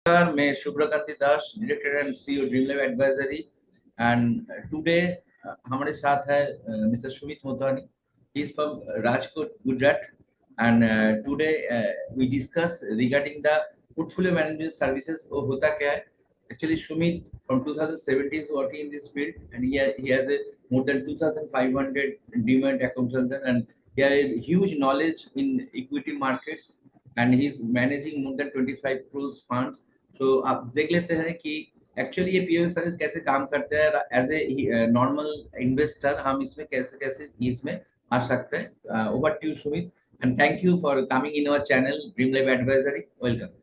मैं Shubhrakanti Das, director and CEO Dream life Advisory. And today हमारे साथ है mister Sumit Motwani. He is from Rajkot, Gujarat. And today we discuss regarding the portfolio management services. वो होता क्या है? Actually, Sumit from 2017 is working in this field, and he has a more than 2,500 demat account holder, and he has a huge knowledge in equity markets, and he's managing more than 25 crores funds. So आप देख लेते हैं कि actually ये PO service कैसे काम करते हैं। एज ए नॉर्मल इन्वेस्टर हम इसमें कैसे कैसे इसमें आ सकते हैं। Over to Sumit, and thank you for coming in our channel dream life advisory. Welcome.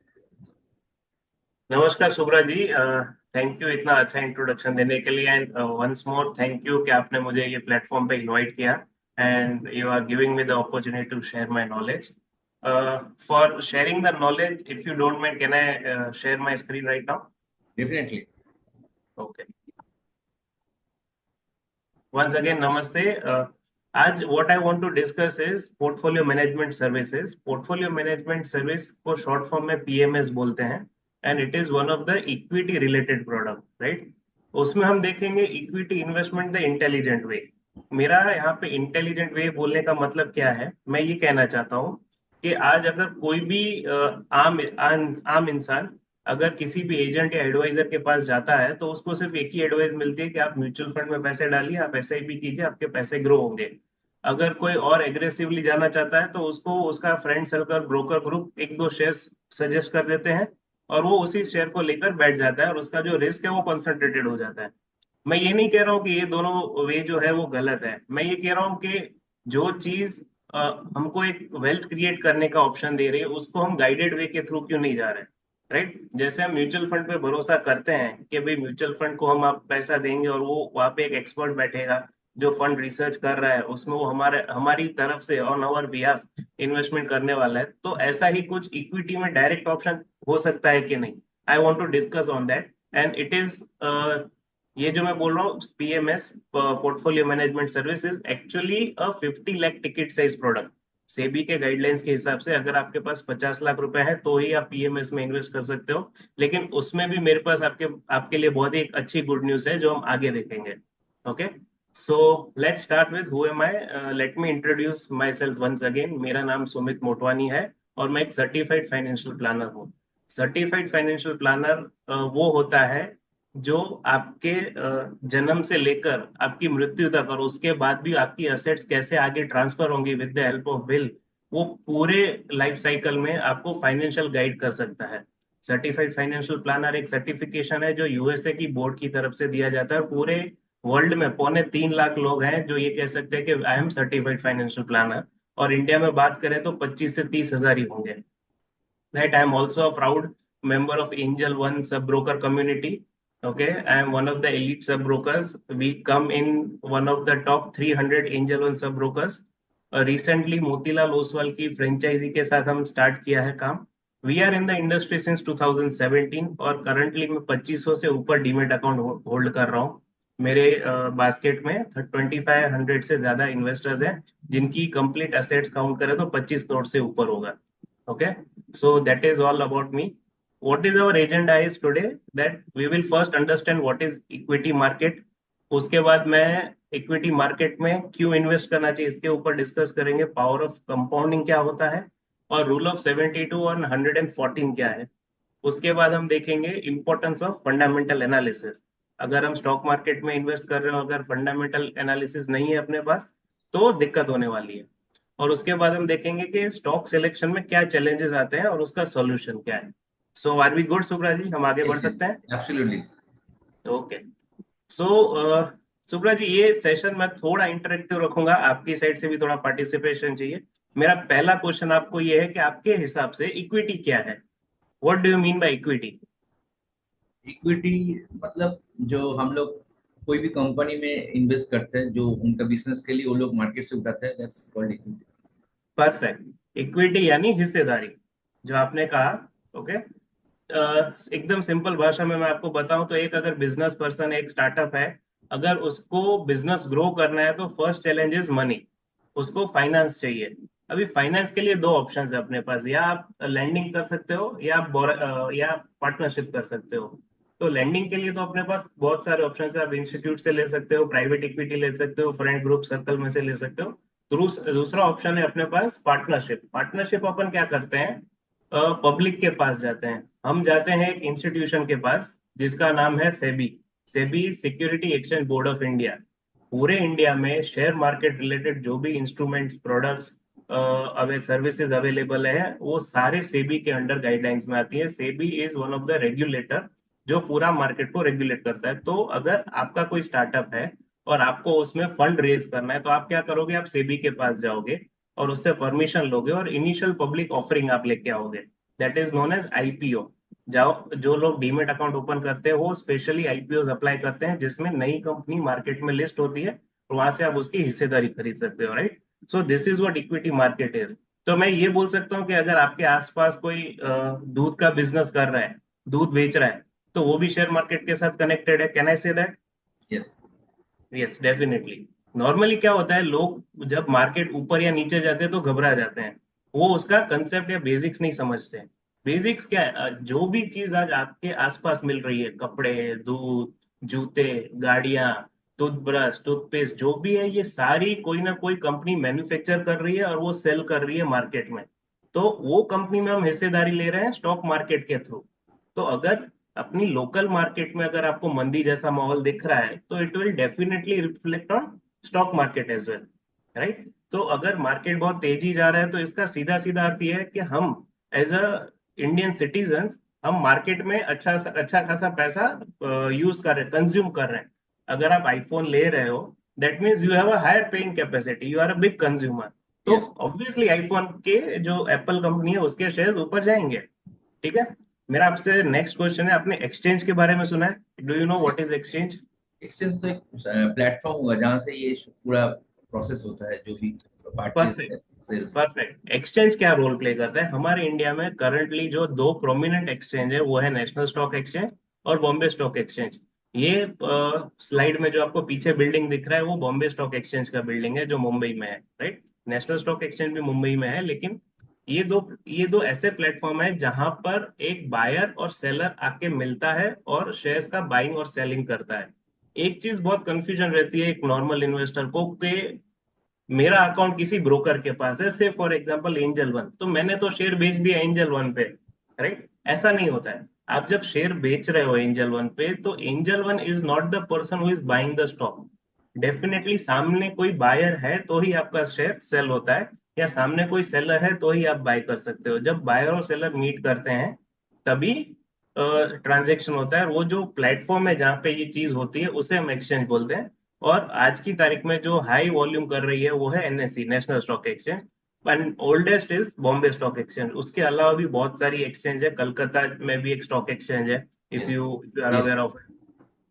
नमस्कार शुभ्रा जी, थैंक यू इतना अच्छा इंट्रोडक्शन देने के लिए। And once more thank you कि आपने मुझे ये प्लेटफॉर्म पे इनवाइट किया and you are giving me the opportunity to share my knowledge. For sharing the knowledge, if you don't mind, can I share my screen right now? Definitely. Okay, once again namaste. आज what I want to discuss is portfolio management services. Portfolio management service को short form में PMS बोलते हैं, and it is one of the equity related product, right? उसमें हम देखेंगे equity investment the intelligent way. मेरा यहाँ पे intelligent way बोलने का मतलब क्या है? मैं ये कहना चाहता हूँ कि आज अगर कोई भी आम इंसान अगर किसी भी एजेंट या एडवाइजर के पास जाता है तो उसको सिर्फ एक ही एडवाइस मिलती है कि आप म्यूचुअल फंड में पैसे डालिए, आप एसआईपी कीजिए, आपके पैसे ग्रो होंगे। अगर कोई और एग्रेसिवली जाना चाहता है तो उसको उसका फ्रेंड सर्कल, ब्रोकर ग्रुप एक दो शेयर सजेस्ट कर देते हैं और वो उसी शेयर को लेकर बैठ जाता है और उसका जो रिस्क है वो कॉन्सेंट्रेटेड हो जाता है। मैं ये नहीं कह रहा हूँ कि ये दोनों वे जो है वो गलत है। मैं ये कह रहा हूँ कि जो चीज हमको एक वेल्थ क्रिएट करने का ऑप्शन दे रही है उसको हम गाइडेड वे के थ्रू क्यों नहीं जा रहे हैं, राइट? जैसे हम म्यूचुअल फंड पे भरोसा करते हैं कि भाई म्यूचुअल फंड को हम आप पैसा देंगे और वो वहां पे एक एक्सपर्ट बैठेगा जो फंड रिसर्च कर रहा है, उसमें वो हमारी तरफ से ऑन आवर बिहाफ इन्वेस्टमेंट करने वाला है। तो ऐसा ही कुछ इक्विटी में डायरेक्ट ऑप्शन हो सकता है कि नहीं? I want to discuss on that. And it is ये जो मैं बोल रहा हूँ PMS, portfolio management service, is actually a 50 lakh ticket size product. SEBI के गाइडलाइंस के हिसाब से अगर आपके पास 50 लाख रुपए है तो ही आप पीएमएस में इन्वेस्ट कर सकते हो। लेकिन उसमें भी मेरे पास आपके लिए बहुत ही अच्छी गुड न्यूज है जो हम आगे देखेंगे। Okay, so let's start with who am I. Let me introduce myself once again. मेरा नाम सुमित मोटवानी है और मैं एक सर्टिफाइड फाइनेंशियल प्लानर हूँ। सर्टिफाइड फाइनेंशियल प्लानर वो होता है जो आपके जन्म से लेकर आपकी मृत्यु तक और उसके बाद भी आपकी असेट्स कैसे आगे ट्रांसफर होंगी with the help of will, वो पूरे लाइफ साइकिल में आपको फाइनेंशियल गाइड कर सकता है। सर्टिफाइड फाइनेंशियल प्लानर एक सर्टिफिकेशन है जो यूएसए की बोर्ड की तरफ से दिया जाता है। पूरे वर्ल्ड में 3.25 लाख लोग हैं जो ये कह सकते हैं कि I am certified financial planner, और इंडिया में बात करें तो 25 से 30 हजार ही होंगे, right? I am also a proud member of Angel One sub broker community. Okay, I am one of the elite sub brokers. We come in one of the top 300 Angel One sub brokers. Recently Motilal Oswal की franchise के साथ हम start किया है काम। We are in the industry since 2017 और currently मैं 2500 से ऊपर डीमेट अकाउंट होल्ड कर रहा हूँ। मेरे बास्केट में 2500 से ज्यादा इन्वेस्टर्स हैं जिनकी कंप्लीट असेट्स काउंट करें तो 25 करोड़ से ऊपर होगा। Okay, so that is all about me. What is our agenda is today that we will first understand what is equity market. उसके बाद मैं इक्विटी मार्केट में क्यों इन्वेस्ट करना चाहिए इसके ऊपर डिस्कस करेंगे। पावर ऑफ कंपाउंडिंग क्या होता है और रूल ऑफ 72 और 114 क्या है। उसके बाद हम देखेंगे इंपॉर्टेंस ऑफ फंडामेंटल एनालिसिस। अगर हम स्टॉक मार्केट में इन्वेस्ट कर रहे हो, अगर फंडामेंटल एनालिसिस नहीं है अपने पास तो दिक्कत होने वाली है। और उसके बाद हम देखेंगे कि स्टॉक सिलेक्शन में क्या चैलेंजेस आते हैं और उसका सॉल्यूशन क्या है। सो आर वी गुड सुब्रा जी, हम आगे बढ़ Yes, yes, सकते हैं? absolutely. ओके, सो सुब्रा जी ये सेशन मैं थोड़ा इंटरेक्टिव रखूंगा, आपकी साइड से भी थोड़ा पार्टिसिपेशन चाहिए। मेरा पहला क्वेश्चन आपको ये है कि आपके हिसाब से इक्विटी क्या है? What do you mean by equity? Equity मतलब जो हम लोग कोई भी कंपनी में इन्वेस्ट करते हैं, जो उनका बिजनेस के लिए वो लोग मार्केट से उठाते हैं, that's called equity. Perfect, equity यानी हिस्सेदारी जो आपने कहा। ओके, एकदम सिंपल भाषा में मैं आपको बताऊं तो एक अगर बिजनेस पर्सन, एक स्टार्टअप है, अगर उसको बिजनेस ग्रो करना है तो फर्स्ट चैलेंज इज मनी, उसको फाइनेंस चाहिए। अभी फाइनेंस के लिए दो ऑप्शन है अपने पास, या आप लैंडिंग कर सकते हो या या पार्टनरशिप कर सकते हो। तो लैंडिंग के लिए तो अपने पास बहुत सारे ऑप्शन है, आप इंस्टीट्यूट से ले सकते हो, प्राइवेट इक्विटी ले सकते हो, फ्रेंड ग्रुप सर्कल में से ले सकते हो। दूसरा ऑप्शन है अपने पास पार्टनरशिप। पार्टनरशिप अपन क्या करते हैं, पब्लिक के पास जाते हैं, हम जाते हैं एक इंस्टीट्यूशन के पास जिसका नाम है SEBI, SEBI security exchange board of India. पूरे इंडिया में शेयर मार्केट रिलेटेड जो भी instruments, products, away services available है, वो सारे सेबी के अंडर गाइडलाइंस में आती है। SEBI is one of the regulator जो पूरा मार्केट को रेगुलेट करता है। तो अगर आपका कोई स्टार्टअप है और आपको उसमें फंड रेज करना है, तो आप क्या करोगे, आप सेबी के पास जाओगे और उससे परमिशन लोगे और इनिशियल पब्लिक ऑफरिंग आप लेके आओगे, that is known as IPO. जाओ, जो लोग डीमेट अकाउंट ओपन करते हैं वो स्पेशली आईपीओ अप्लाई करते हैं, जिसमें नई कंपनी मार्केट में लिस्ट होती है और वहां से आप उसकी हिस्सेदारी खरीद सकते हो, right. So this is what equity market is. तो मैं ये बोल सकता हूँ कि अगर आपके आसपास कोई दूध का बिजनेस कर रहा है, दूध बेच रहा है, तो वो भी शेयर मार्केट के साथ कनेक्टेड है। Can I say that? Yes. Yes, definitely. Normally क्या होता है, लोग जब मार्केट ऊपर या नीचे जाते हैं तो घबरा जाते हैं, वो उसका कंसेप्ट या बेसिक्स नहीं समझते। बेसिक्स क्या है, जो भी चीज आज आपके आसपास मिल रही है, कपड़े, दूध, जूते, गाड़ियां, टूथब्रश, टूथपेस्ट, जो भी है, ये सारी कोई ना कोई कंपनी मैन्युफैक्चर कर रही है और वो सेल कर रही है मार्केट में। तो वो कंपनी में हम हिस्सेदारी ले रहे हैं स्टॉक मार्केट के थ्रू। तो अगर अपनी लोकल मार्केट में अगर आपको मंदी जैसा माहौल दिख रहा है, तो it will definitely reflect on stock market as well, right. तो अगर मार्केट बहुत तेजी जा रहा है, तो इसका सीधा सीधा अर्थ यह है कि हम एज अ इंडियन सिटीजन, हम मार्केट में अच्छा खासा पैसा यूज कर रहे हैं, कंज्यूम कर रहे हैं। अगर आप आईफोन ले रहे हो, that means you have a higher paying capacity, you are a big consumer. तो यस। ऑब्वियसली आईफोन के जो एप्पल कंपनी है उसके शेयर ऊपर जाएंगे, ठीक है। मेरा आपसे नेक्स्ट क्वेश्चन है, आपने एक्सचेंज के बारे में सुना है? Do you know what is exchange? Exchange तो एक प्लेटफॉर्म होगा जहां से ये पूरा प्रोसेस होता है, जो भी परचेज परफेक्ट। है, सेल्स। परफेक्ट। एक्सचेंज क्या रोल प्ले करता है हमारे इंडिया में? करंटली जो दो प्रोमिनेंट एक्सचेंज है वो है नेशनल स्टॉक एक्सचेंज और बॉम्बे स्टॉक एक्सचेंज। ये स्लाइड में जो आपको पीछे बिल्डिंग दिख रहा है वो बॉम्बे स्टॉक एक्सचेंज का बिल्डिंग है जो मुंबई में है, राइट। नेशनल स्टॉक एक्सचेंज भी मुंबई में है, लेकिन ये दो ऐसे प्लेटफॉर्म है जहां पर एक बायर और सेलर आके मिलता है और शेयर्स का बाइंग और सेलिंग करता है। एक चीज बहुत कंफ्यूजन रहती है एक नॉर्मल इन्वेस्टर को कि मेरा अकाउंट किसी ब्रोकर के पास है, से फॉर एग्जांपल एंजल वन, तो मैंने तो शेयर बेच दिया एंजल वन पे, राइट। ऐसा नहीं होता है। आप जब शेयर बेच रहे हो एंजल वन पे, तो angel one is not the person who is buying the stock. Definitely सामने कोई बायर है तो ही आपका शेयर सेल होता है, या सामने कोई सेलर है तो ही आप बाय कर सकते हो। जब बायर और सेलर मीट करते हैं तभी ट्रांजेक्शन होता है। और वो जो प्लेटफॉर्म है जहाँ पे ये चीज होती है उसे हम एक्सचेंज बोलते हैं। और आज की तारीख में जो हाई वॉल्यूम कर रही है वो है NSC, national stock exchange. And oldest is Bombay stock exchange. उसके अलावा भी बहुत सारी एक्सचेंज है, कलकत्ता में भी एक स्टॉक एक्सचेंज है, if yes. You are yes. Aware of.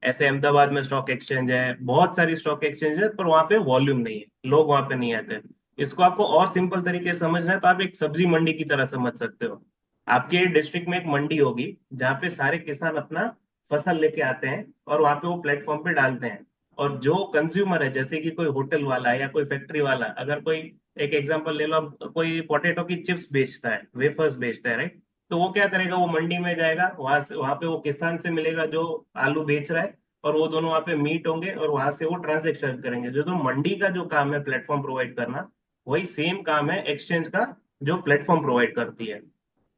ऐसे अहमदाबाद में स्टॉक एक्सचेंज है, बहुत सारी स्टॉक एक्सचेंज है, पर वहां पे वॉल्यूम नहीं है, लोग वहां पे नहीं आते। इसको आपको और सिंपल तरीके से समझना है तो आप एक सब्जी मंडी की तरह समझ सकते हो। आपके डिस्ट्रिक्ट में एक मंडी होगी जहाँ पे सारे किसान अपना फसल लेके आते हैं और वहां पे वो प्लेटफॉर्म पे डालते हैं। और जो कंज्यूमर है, जैसे कि कोई होटल वाला या कोई फैक्ट्री वाला, अगर कोई, एक एग्जांपल ले लो, अब कोई पोटैटो की चिप्स बेचता है, वेफर्स बेचता है, राइट। तो वो क्या करेगा, वो मंडी में जाएगा, वहां पे वो किसान से मिलेगा जो आलू बेच रहा है, और वो दोनों वहां पे मीट होंगे और वहां से वो ट्रांजेक्शन करेंगे। जो तो मंडी का जो काम है प्लेटफॉर्म प्रोवाइड करना, वही सेम काम है एक्सचेंज का जो प्लेटफॉर्म प्रोवाइड करती है।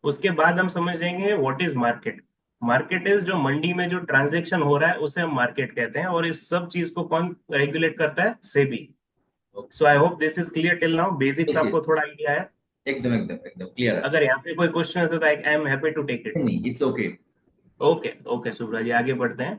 उसके बाद हम समझ जाएंगे what is market. Market is जो मंडी में जो ट्रांजेक्शन हो रहा है उसे हम मार्केट कहते हैं, और इस सब चीज को कौन रेगुलेट करता है? SEBI. Okay. So I hope this is clear till now, basics yes. आपको यस। थोड़ा आइडिया है। एकदम एकदम एकदम क्लियर है। अगर यहाँ पे कोई क्वेश्चन है तो I am happy to take it. नहीं नहीं, it's okay. Okay okay Subra ji, आगे बढ़ते हैं।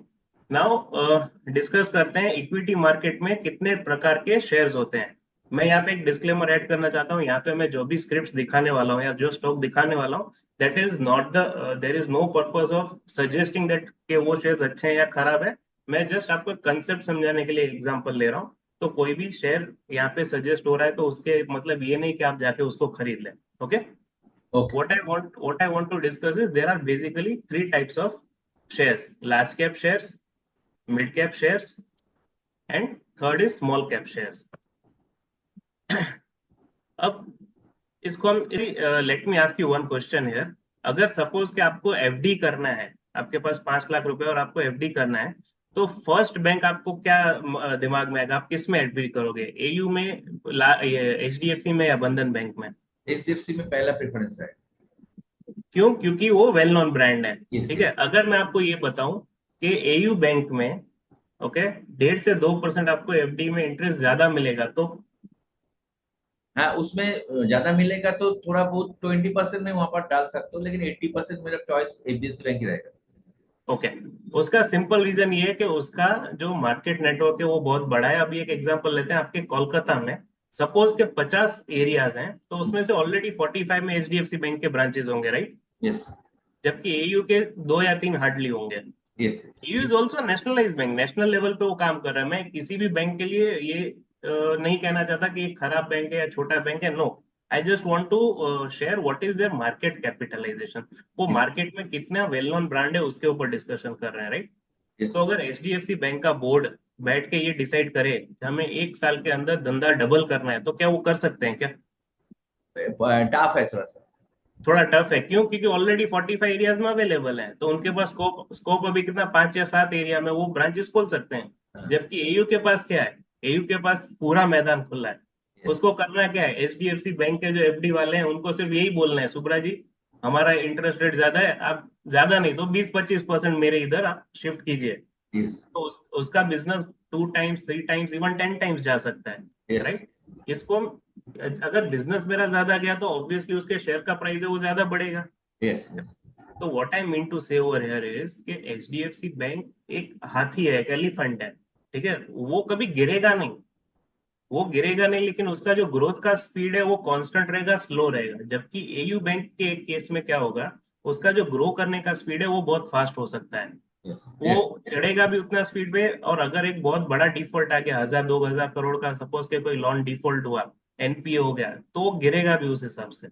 नाउ डिस्कस करते हैं इक्विटी मार्केट में कितने प्रकार के शेयर्स होते हैं। मैं यहाँ पे एक डिस्क्लेमर ऐड करना चाहता हूँ, यहाँ पे मैं जो भी स्क्रिप्ट्स दिखाने वाला हूँ या जो स्टॉक दिखाने वाला हूँ, that is not the, there is no purpose of suggesting that कि वो शेयर्स अच्छे हैं या खराब है। मैं जस्ट आपको कंसेप्ट समझाने के लिए एग्जांपल ले रहा हूँ। तो कोई भी शेयर यहाँ पे सजेस्ट हो रहा है तो उसके मतलब ये नहीं कि आप जाके उसको खरीद लें। Okay. Okay. What I want to discuss is there are basically three types of shares: large cap shares, mid cap shares, and third is small cap shares. अब इसको हम let me ask you one question here. अगर suppose कि आपको FD करना है, आपके पास 5 लाख रुपए और आपको एफडी करना है, तो फर्स्ट बैंक आपको क्या दिमाग में आएगा? आप किस में एफडी करोगे? एयू में, एचडीएफसी में, या बंधन बैंक में? HDFC में पहला प्रेफरेंस है। क्यों? क्योंकि वो वेल नोन ब्रांड है। यस ठीक है, यस। अगर मैं आपको ये बताऊं कि एयू बैंक में, ओके, 1.5 से 2% आपको एफडी में इंटरेस्ट ज्यादा मिलेगा, तो हाँ, उसमें ज्यादा मिलेगा तो थोड़ा बहुत 20% में वहां पर डाल सकते हो, लेकिन 80% मेरा चॉइस HDFC बैंक ही रहेगा। ओके, उसका सिंपल रीजन ये है कि उसका जो मार्केट नेटवर्क है वो बहुत बड़ा है। अभी एक एग्जांपल लेते हैं, आपके कोलकाता में सपोज के 50 एरियाज हैं, तो उसमें से ऑलरेडी 45 में एचडीएफसी बैंक के ब्रांचेस होंगे, राइट? यस जबकि एयू के 2 या 3 हार्डली होंगे। Yes yes. AU is also nationalise bank, national level पे वो काम कर रहा है। मैं किसी भी बैंक के लिए ये नहीं कहना चाहता कि ये खराब बैंक है या छोटा बैंक है, no. I just want to share what is there market capitalisation. वो मार्केट में कितना वेल नोन ब्रांड है उसके ऊपर डिस्कशन कर रहे हैं, राइट? यस। तो अगर एचडीएफसी बैंक का बोर्ड बैठ के ये डिसाइड करे कि हमें 1 साल के अंदर धंधा डबल करना है, तो क्या वो कर सकते हैं क्या? टफ है थोड़ा सा। थोड़ा टफ है। क्यों? क्योंकि ऑलरेडी 45 एरियाज में अवेलेबल है, तो उनके पास स्कोप स्कोप अभी कितना, 5 या 7 एरिया में वो ब्रांचेस खोल सकते हैं। हाँ, जबकि एयू के पास क्या है? एयू के पास पूरा मैदान खुला है। यस उसको करना क्या है? एचडीएफसी बैंक के जो एफडी वाले हैं उनको सिर्फ यही बोलना है, सुब्रा जी, हमारा इंटरेस्ट रेट ज्यादा है, आप ज्यादा नहीं तो 20-25% मेरे इधर आप शिफ्ट कीजिए। यस तो उसका business 2 times, 3 times, even 10 times जा सकता है, यस राइट? इसको अगर बिजनेस मेरा ज्यादा गया तो ऑब्वियसली उसके शेयर का प्राइस है वो ज्यादा बढ़ेगा। Yes yes. तो व्हाट आई मीन टू से ओवर हियर इज कि एचडीएफसी बैंक एक हाथी है, एक एलिफेंट है, ठीक है? वो कभी गिरेगा नहीं, वो गिरेगा नहीं, लेकिन उसका जो ग्रोथ का स्पीड है वो कांस्टेंट रहेगा, स्लो रहेगा। जबकि एयू बैंक के केस में क्या होगा, उसका जो ग्रो करने का स्पीड है वो बहुत फास्ट हो सकता है। यस वो यस। चढ़ेगा भी उतना स्पीड पे, और अगर एक बहुत बड़ा डिफॉल्ट आ गया, 1,000-2,000 करोड़ का सपोज के कोई लोन डिफॉल्ट हुआ, एनपीए हो गया, तो वो गिरेगा भी उस हिसाब से।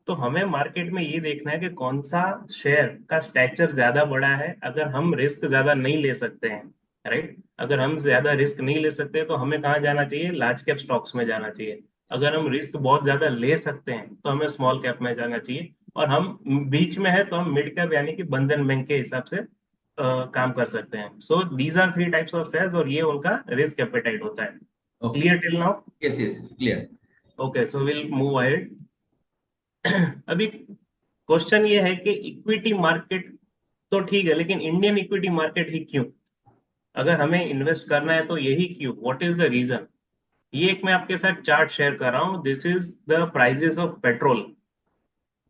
तो हमें मार्केट में ये देखना है कि कौन सा शेयर का स्ट्रक्चर ज्यादा बड़ा है। अगर हम रिस्क ज्यादा नहीं ले सकते हैं, राइट, अगर हम ज्यादा रिस्क नहीं ले सकते तो हमें कहाँ जाना चाहिए? लार्ज कैप स्टॉक्स में जाना चाहिए। अगर हम रिस्क बहुत ज्यादा ले सकते हैं तो हमें स्मॉल कैप में जाना चाहिए। और हम बीच में है तो हम मिड कैप यानी कि बंधन बैंक के हिसाब से काम कर सकते हैं। So these are 3 types of shares, और ये उनका रिस्क एपेटाइट होता है। Okay. Clear till now? Yes yes yes, clear. Okay, so will move ahead. अभी क्वेश्चन ये है कि इक्विटी मार्केट तो ठीक है, लेकिन इंडियन इक्विटी मार्केट ही क्यों? अगर हमें इन्वेस्ट करना है तो यही क्यों? What is the reason? ये एक मैं आपके साथ चार्ट शेयर कर रहा हूं। This is the prices of petrol.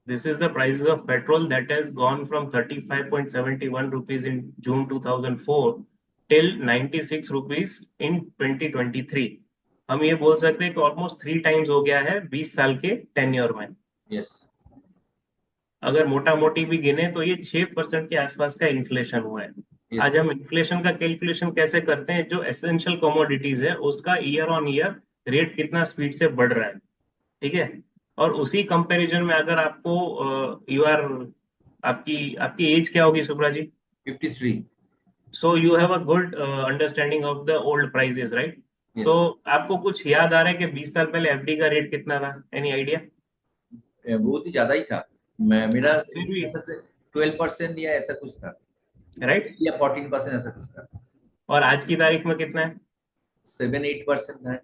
This is the prices of petrol that has gone from 35.71 rupees in June 2004 till 96 rupees in 2023। हम ये बोल सकते हैं कि ऑलमोस्ट 3 टाइम्स हो गया है 20 साल के टेन्योर में। यस अगर मोटा मोटी भी गिने तो ये 6% के आसपास का इन्फ्लेशन हुआ है। आज यस हम इन्फ्लेशन का कैलकुलेशन कैसे करते हैं? जो एसेंशियल कमोडिटीज है उसका ईयर ऑन ईयर रेट कितना स्पीड से बढ़ रहा है, ठीक है? और उसी कंपैरिजन में अगर आपको यू आर, आपकी आपकी एज क्या होगी सुब्रा जी? 53। So you have a good understanding of the old prices, right? So yes. आपको कुछ याद आ रहा है कि 20 साल पहले एफडी का रेट कितना था? Any idea? बहुत ही ज्यादा ही था। मैं मेरा फिर भी, 12% या ऐसा कुछ था, राइट? या 14% ऐसा कुछ था। और आज की तारीख में कितना है? 7-8% है।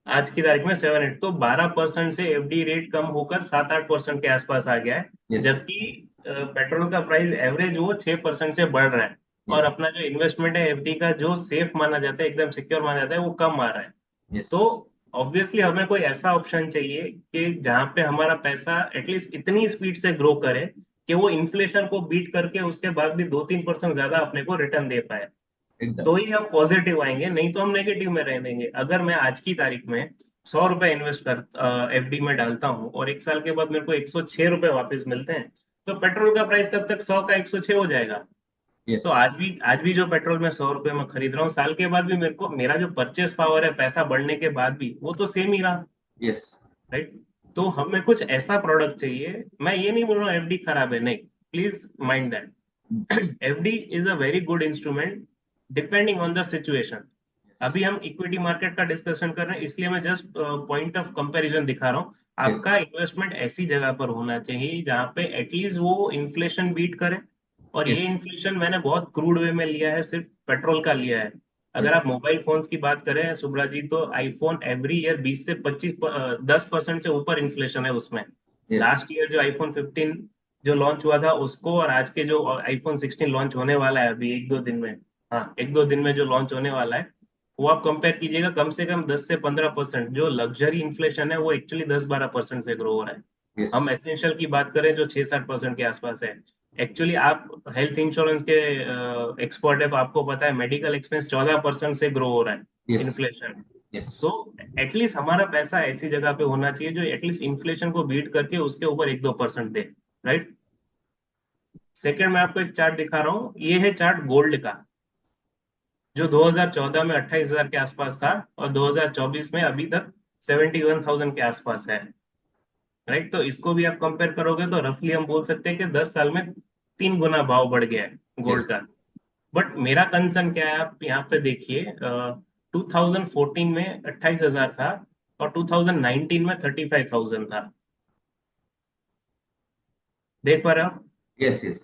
आज की तारीख में 7-8, तो 12% से एफडी रेट कम होकर 7-8% के आसपास आ गया है। यस जबकि पेट्रोल का प्राइस एवरेज वो 6% से बढ़ रहा है। और यस अपना जो इन्वेस्टमेंट है एफडी का, जो सेफ माना जाता है, एकदम सिक्योर माना जाता है, वो कम आ रहा है। यस। तो ऑब्वियसली हमें कोई ऐसा ऑप्शन चाहिए कि जहां पे हमारा पैसा एटलीस्ट इतनी स्पीड से ग्रो करे कि वो इन्फ्लेशन को बीट करके उसके बाद भी 2-3% ज्यादा अपने को रिटर्न दे पाए। एकदम। तो ही हम पॉजिटिव आएंगे, नहीं तो हम नेगेटिव में रह देंगे। अगर मैं आज की तारीख में 100 रुपए इन्वेस्ट कर एफडी में डालता हूँ और 1 साल के बाद मेरे को 106 रुपए वापस मिलते हैं, तो पेट्रोल का प्राइस तब तक 100 का 106 हो जाएगा। तो यस आज भी जो पेट्रोल मैं 100 रुपए में खरीद रहा हूँ, साल के बाद भी मेरे को मेरा जो परचेस पावर है पैसा बढ़ने के बाद भी, वो तो सेम ही रहा, यस। राइट? तो हमें कुछ ऐसा प्रोडक्ट चाहिए। मैं ये नहीं बोल रहा हूँ एफडी खराब है, नहीं, please mind that. FD is a very good instrument depending on the situation. अभी हम इक्विटी मार्केट का डिस्कशन कर रहे हैं, इसलिए मैं जस्ट पॉइंट ऑफ कंपैरिजन दिखा रहा हूँ। आपका इन्वेस्टमेंट ऐसी जगह पर होना चाहिए जहां पे एटलीस्ट वो इन्फ्लेशन बीट करे। और ये Yes. इन्फ्लेशन मैंने बहुत क्रूड वे में लिया है, सिर्फ पेट्रोल का लिया है। अगर Yes. आप मोबाइल फोन्स की बात करें सुब्रा जी, तो आईफोन एवरी ईयर 20 से 10% से ऊपर इन्फ्लेशन है उसमें। Yes. लास्ट ईयर जो आईफोन 15 जो लॉन्च हुआ था उसको, और आज के जो आईफोन 16 लॉन्च होने वाला है अभी एक दो दिन में, हाँ एक दो दिन में जो लॉन्च होने वाला है, वो आप कंपेयर कीजिएगा, कम से कम 10 से 15%। जो लग्जरी इन्फ्लेशन है वो एक्चुअली 10-12% से ग्रो हो रहा है। Yes. हम एसेंशियल की बात करें जो 6-7% के आसपास है। एक्चुअली आप हेल्थ इंश्योरेंस के एक्सपर्ट है तो आपको पता है मेडिकल एक्सपेंस 14% से ग्रो हो रहा है Yes. Inflation. Yes. So at least हमारा पैसा ऐसी जगह पे होना चाहिए जो एटलीस्ट इन्फ्लेशन को बीट करके उसके ऊपर 1-2% दे, राइट। सेकंड मैं आपको एक चार्ट दिखा रहा हूँ, ये है चार्ट गोल्ड का, जो 2014 में 28,000 के आसपास था और 2024 में अभी तक 71,000 के आसपास है, राइट। तो इसको भी आप कंपेयर करोगे तो रफली हम बोल सकते हैं कि 10 साल में 3 गुना भाव बढ़ गया है Yes. गोल्ड का। बट मेरा कंसर्न क्या है, आप यहाँ पे देखिए, 2014 में 28,000 था और 2019 में 35,000 था। देख पा रहे हो आप? Yes. Yes.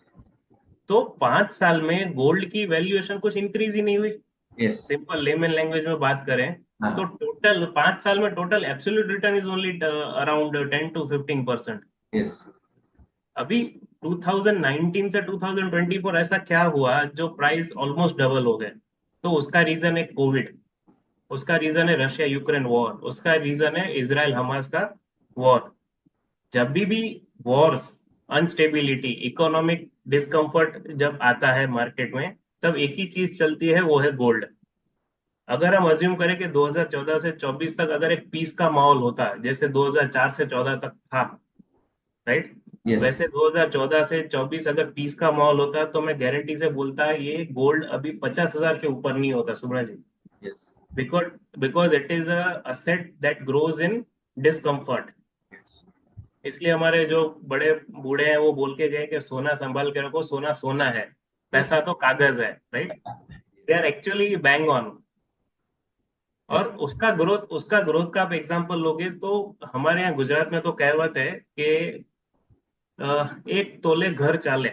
तो 5 साल में गोल्ड की वैल्यूएशन कुछ इंक्रीज ही नहीं हुई। Yes. सिंपल लेमन लैंग्वेज में बात करें तो हाँ. टोटल 5 साल में total absolute return is only around 10 to 15%। Yes. अभी 2019 से 2024 ऐसा क्या हुआ जो प्राइस ऑलमोस्ट डबल हो गए? तो उसका रीजन है कोविड, उसका रीजन है रशिया यूक्रेन वॉर, उसका रीजन है इजराइल हमास का वॉर। जब भी वॉर्स, अनस्टेबिलिटी, इकोनॉमिक डिस्कम्फर्ट जब आता है मार्केट में, तब एक ही चीज चलती है, वो है गोल्ड। अगर हम अज्यूम करें कि 2014 से 24 तक अगर एक पीस का माहौल होता जैसे 2004 से 14 तक था, राइट, Yes. वैसे 2014 से 24 अगर पीस का माहौल होता तो मैं गारंटी से बोलता ये गोल्ड अभी 50,000 के ऊपर नहीं होता सुब्रा जी। Yes. Because because it is asset that grows in discomfort. Yes. इसलिए हमारे जो बड़े बूढ़े हैं वो बोल के गए कि सोना संभाल के रखो, सोना सोना है, Yes. पैसा तो कागज है, right. They are actually bang on. और Yes. उसका ग्रोथ का आप एग्जांपल लोगे तो हमारे यहाँ गुजरात में तो कहावत है कि एक तोले घर चाले।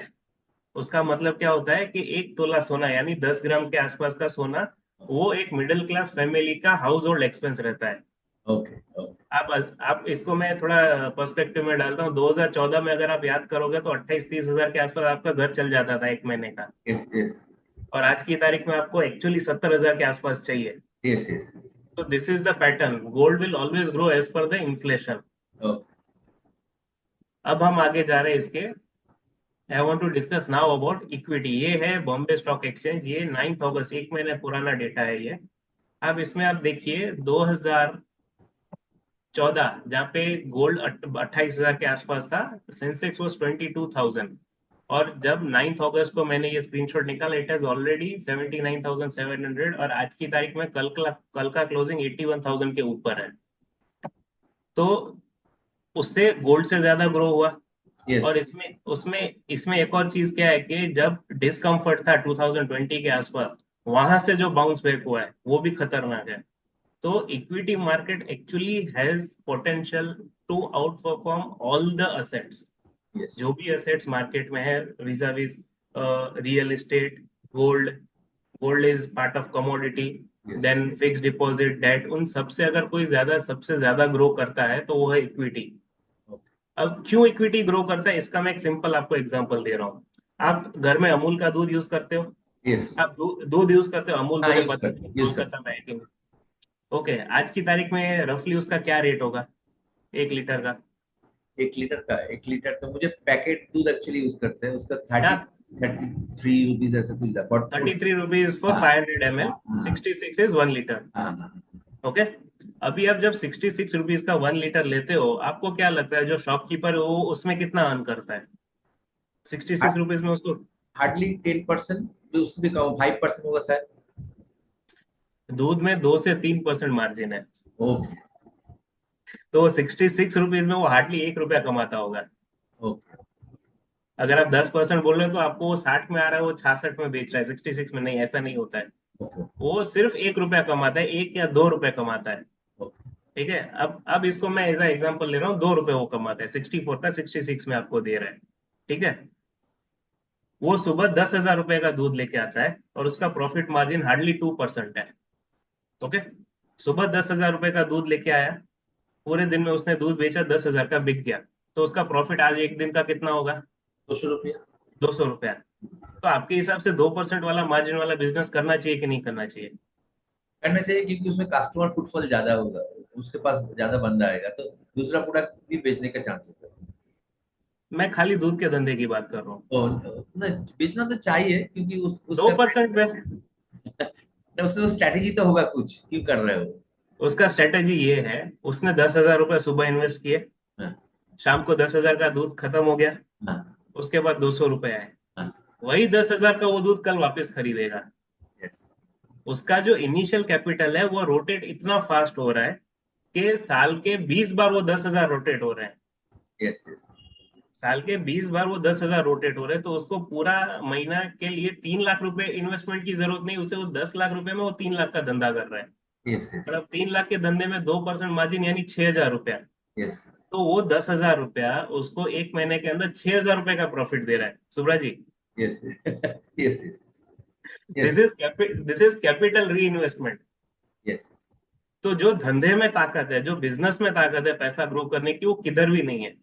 उसका मतलब क्या होता है कि एक तोला सोना यानी 10 ग्राम के आसपास का सोना, वो एक मिडिल क्लास फैमिली का हाउस होल्ड एक्सपेंस रहता है। Okay. Okay. आप इसको मैं थोड़ा पर्सपेक्टिव में डालता हूँ। 2014 में अगर आप याद करोगे तो 28-30 हजार के आसपास आपका घर चल जाता था एक महीने का। Yes. Yes. और आज की तारीख में आपको एक्चुअली 70,000 के आसपास चाहिए। Yes. Yes. तो this is the pattern, gold will always grow as per the inflation. Okay. अब हम आगे जा रहे हैं इसके। I want to discuss now about equity. ये है बॉम्बे स्टॉक एक्सचेंज, ये 9 अगस्त, एक महीने पुराना डेटा है ये। अब इसमें आप देखिए 2014 जहाँ पे गोल्ड 28,000 के आसपास था, सेंसेक्स वॉज 22,000, और जब 9 अगस्त को मैंने ये स्क्रीनशॉट निकाला इट इज ऑलरेडी 79,700, और आज की तारीख में कल का क्लोजिंग 81,000 के ऊपर है। तो उससे गोल्ड से ज्यादा ग्रो हुआ। Yes. और इसमें एक और चीज क्या है कि जब डिस्कम्फर्ट था 2020 के आसपास, वहां से जो बाउंस बैक हुआ है वो भी खतरनाक है। तो equity market actually has potential to outperform all the assets. Yes. जो भी असेट्स मार्केट में है, vis-a-vis real estate, gold, gold is part of commodity, Yes. Then fix deposit, debt, उन सबसे अगर कोई सबसे ज्यादा ग्रो करता है तो वो है इक्विटी। Okay. अब क्यों इक्विटी ग्रो करता है इसका मैं एक सिंपल आपको एग्जांपल दे रहा हूँ। आप घर में अमूल का दूध यूज करते हो? Yes. आप दूध यूज करते हो? अमूल हाँ, मुझे यूज पता करते नहीं यूज कोलकाता करते में है कि नहीं। ओके, आज की तारीख में रफली उसका क्या रेट होगा 1 लीटर का? 1 लीटर का मुझे पैकेट दूध एक्चुअली यूज करते हैं, उसका क्या? 33 रुपीज ऐसा कुछ था 33 रुपीज फॉर हाँ 500 ml, हाँ 66 इज 1 लीटर। हाँ हाँ. ओके, अभी आप जब 66 रुपीज का 1 लीटर लेते हो, आपको क्या लगता है जो शॉपकीपर वो उसमें कितना अर्न करता है 66 रुपीज में उसको? हार्डली 10%, जो उसको भी कहो 5% होगा शायद. दूध में 2 से 3% मार्जिन है। ओके. तो 66 रुपीज में वो हार्डली 1 रुपया कमाता होगा। ओके. अगर आप 10% बोल रहे हो तो आपको वो 60 में आ रहा है, वो 66 में बेच रहा है, 66 में नहीं, ऐसा नहीं होता है। ओके. वो सिर्फ 1 रुपया कमाता है, 1 या 2 रुपए कमाता है। ओके. ठीक है। अब इसको मैं एज एग्जांपल ले रहा हूँ, 2 रुपए वो कमाता है, 64 का 66 में आपको दे रहा है। ठीक है। वो सुबह 10,000 रुपए का दूध लेके आता है और उसका प्रॉफिट मार्जिन हार्डली 2% है। ओके। सुबह 10,000 रुपए का दूध लेके आया, पूरे दिन में उसने दूध बेचा, 10,000 का बिक गया, तो उसका प्रॉफिट आज एक दिन का कितना होगा? 200 रुपया। 200 रुपया। तो आपके हिसाब से 2% वाला मार्जिन वाला बिजनेस करना चाहिए कि नहीं करना चाहिए? करना चाहिए, क्योंकि उसमें कस्टमर फुटफॉल ज्यादा होगा, उसके पास ज्यादा बंदा आएगा तो दूसरा प्रोडक्ट भी बेचने का चांसेस है। मैं खाली दूध के धंधे की बात कर रहा हूँ। तो बेचना तो चाहिए, क्योंकि उसका 2% में उसका तो स्ट्रैटेजी तो होगा, कुछ क्यों कर रहे हो। उसका स्ट्रेटेजी ये है, उसने 10,000 रुपये सुबह इन्वेस्ट किए, हाँ, शाम को 10,000 का दूध खत्म हो गया, हाँ, उसके बाद 200 रुपये आए, हाँ, वही 10,000 का वो दूध कल वापस खरीदेगा। यस, उसका जो इनिशियल कैपिटल है वो रोटेट इतना फास्ट हो रहा है कि साल के 20 बार वो 10,000 रोटेट हो रहे हैं। यस, यस, साल के 20 बार वो 10,000 रोटेट हो रहे हैं, तो उसको पूरा महीना के लिए 3 लाख रुपए इन्वेस्टमेंट की जरूरत नहीं, उसे वो 10 लाख रुपए में वो 3 लाख का धंधा कर रहा है। यस, यस, मतलब 3 लाख के धंधे में 2% मार्जिन यानी 6,000 रुपया। यस, तो वो 10,000 रुपया उसको एक महीने के अंदर 6,000 रुपए का प्रॉफिट दे रहा है Subra ji. Yes, yes, yes, this yes, is capital reinvestment. Yes, तो जो धंधे में ताकत है, जो बिजनेस में ताकत है पैसा ग्रो करने की, वो किधर भी नहीं है।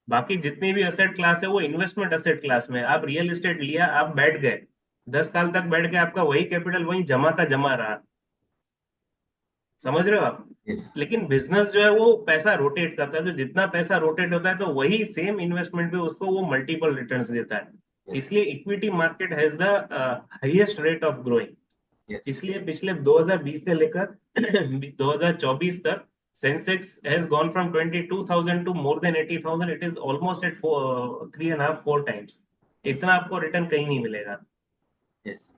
बाकी जितनी भी असेट क्लास है वो इन्वेस्टमेंट असेट क्लास में। आप रियल एस्टेट लिया, आप बैठ गए, 10 साल तक बैठ के आपका वही कैपिटल वही जमा का जमा रहा। समझ रहे हो आप? यस, लेकिन बिजनेस जो है वो पैसा रोटेट करता है, तो जितना पैसा रोटेट होता है तो वही सेम इन्वेस्टमेंट पे उसको वो मल्टीपल रिटर्न्स देता है। यस, इसलिए equity market has the highest rate of growing. Yes, इसलिए पिछले 2020 से लेकर 2024 तक Sensex has gone from 22,000 to more than 80,000। It is almost at 3.5-4 times. Yes, इतना आपको रिटर्न कहीं नहीं मिलेगा। यस,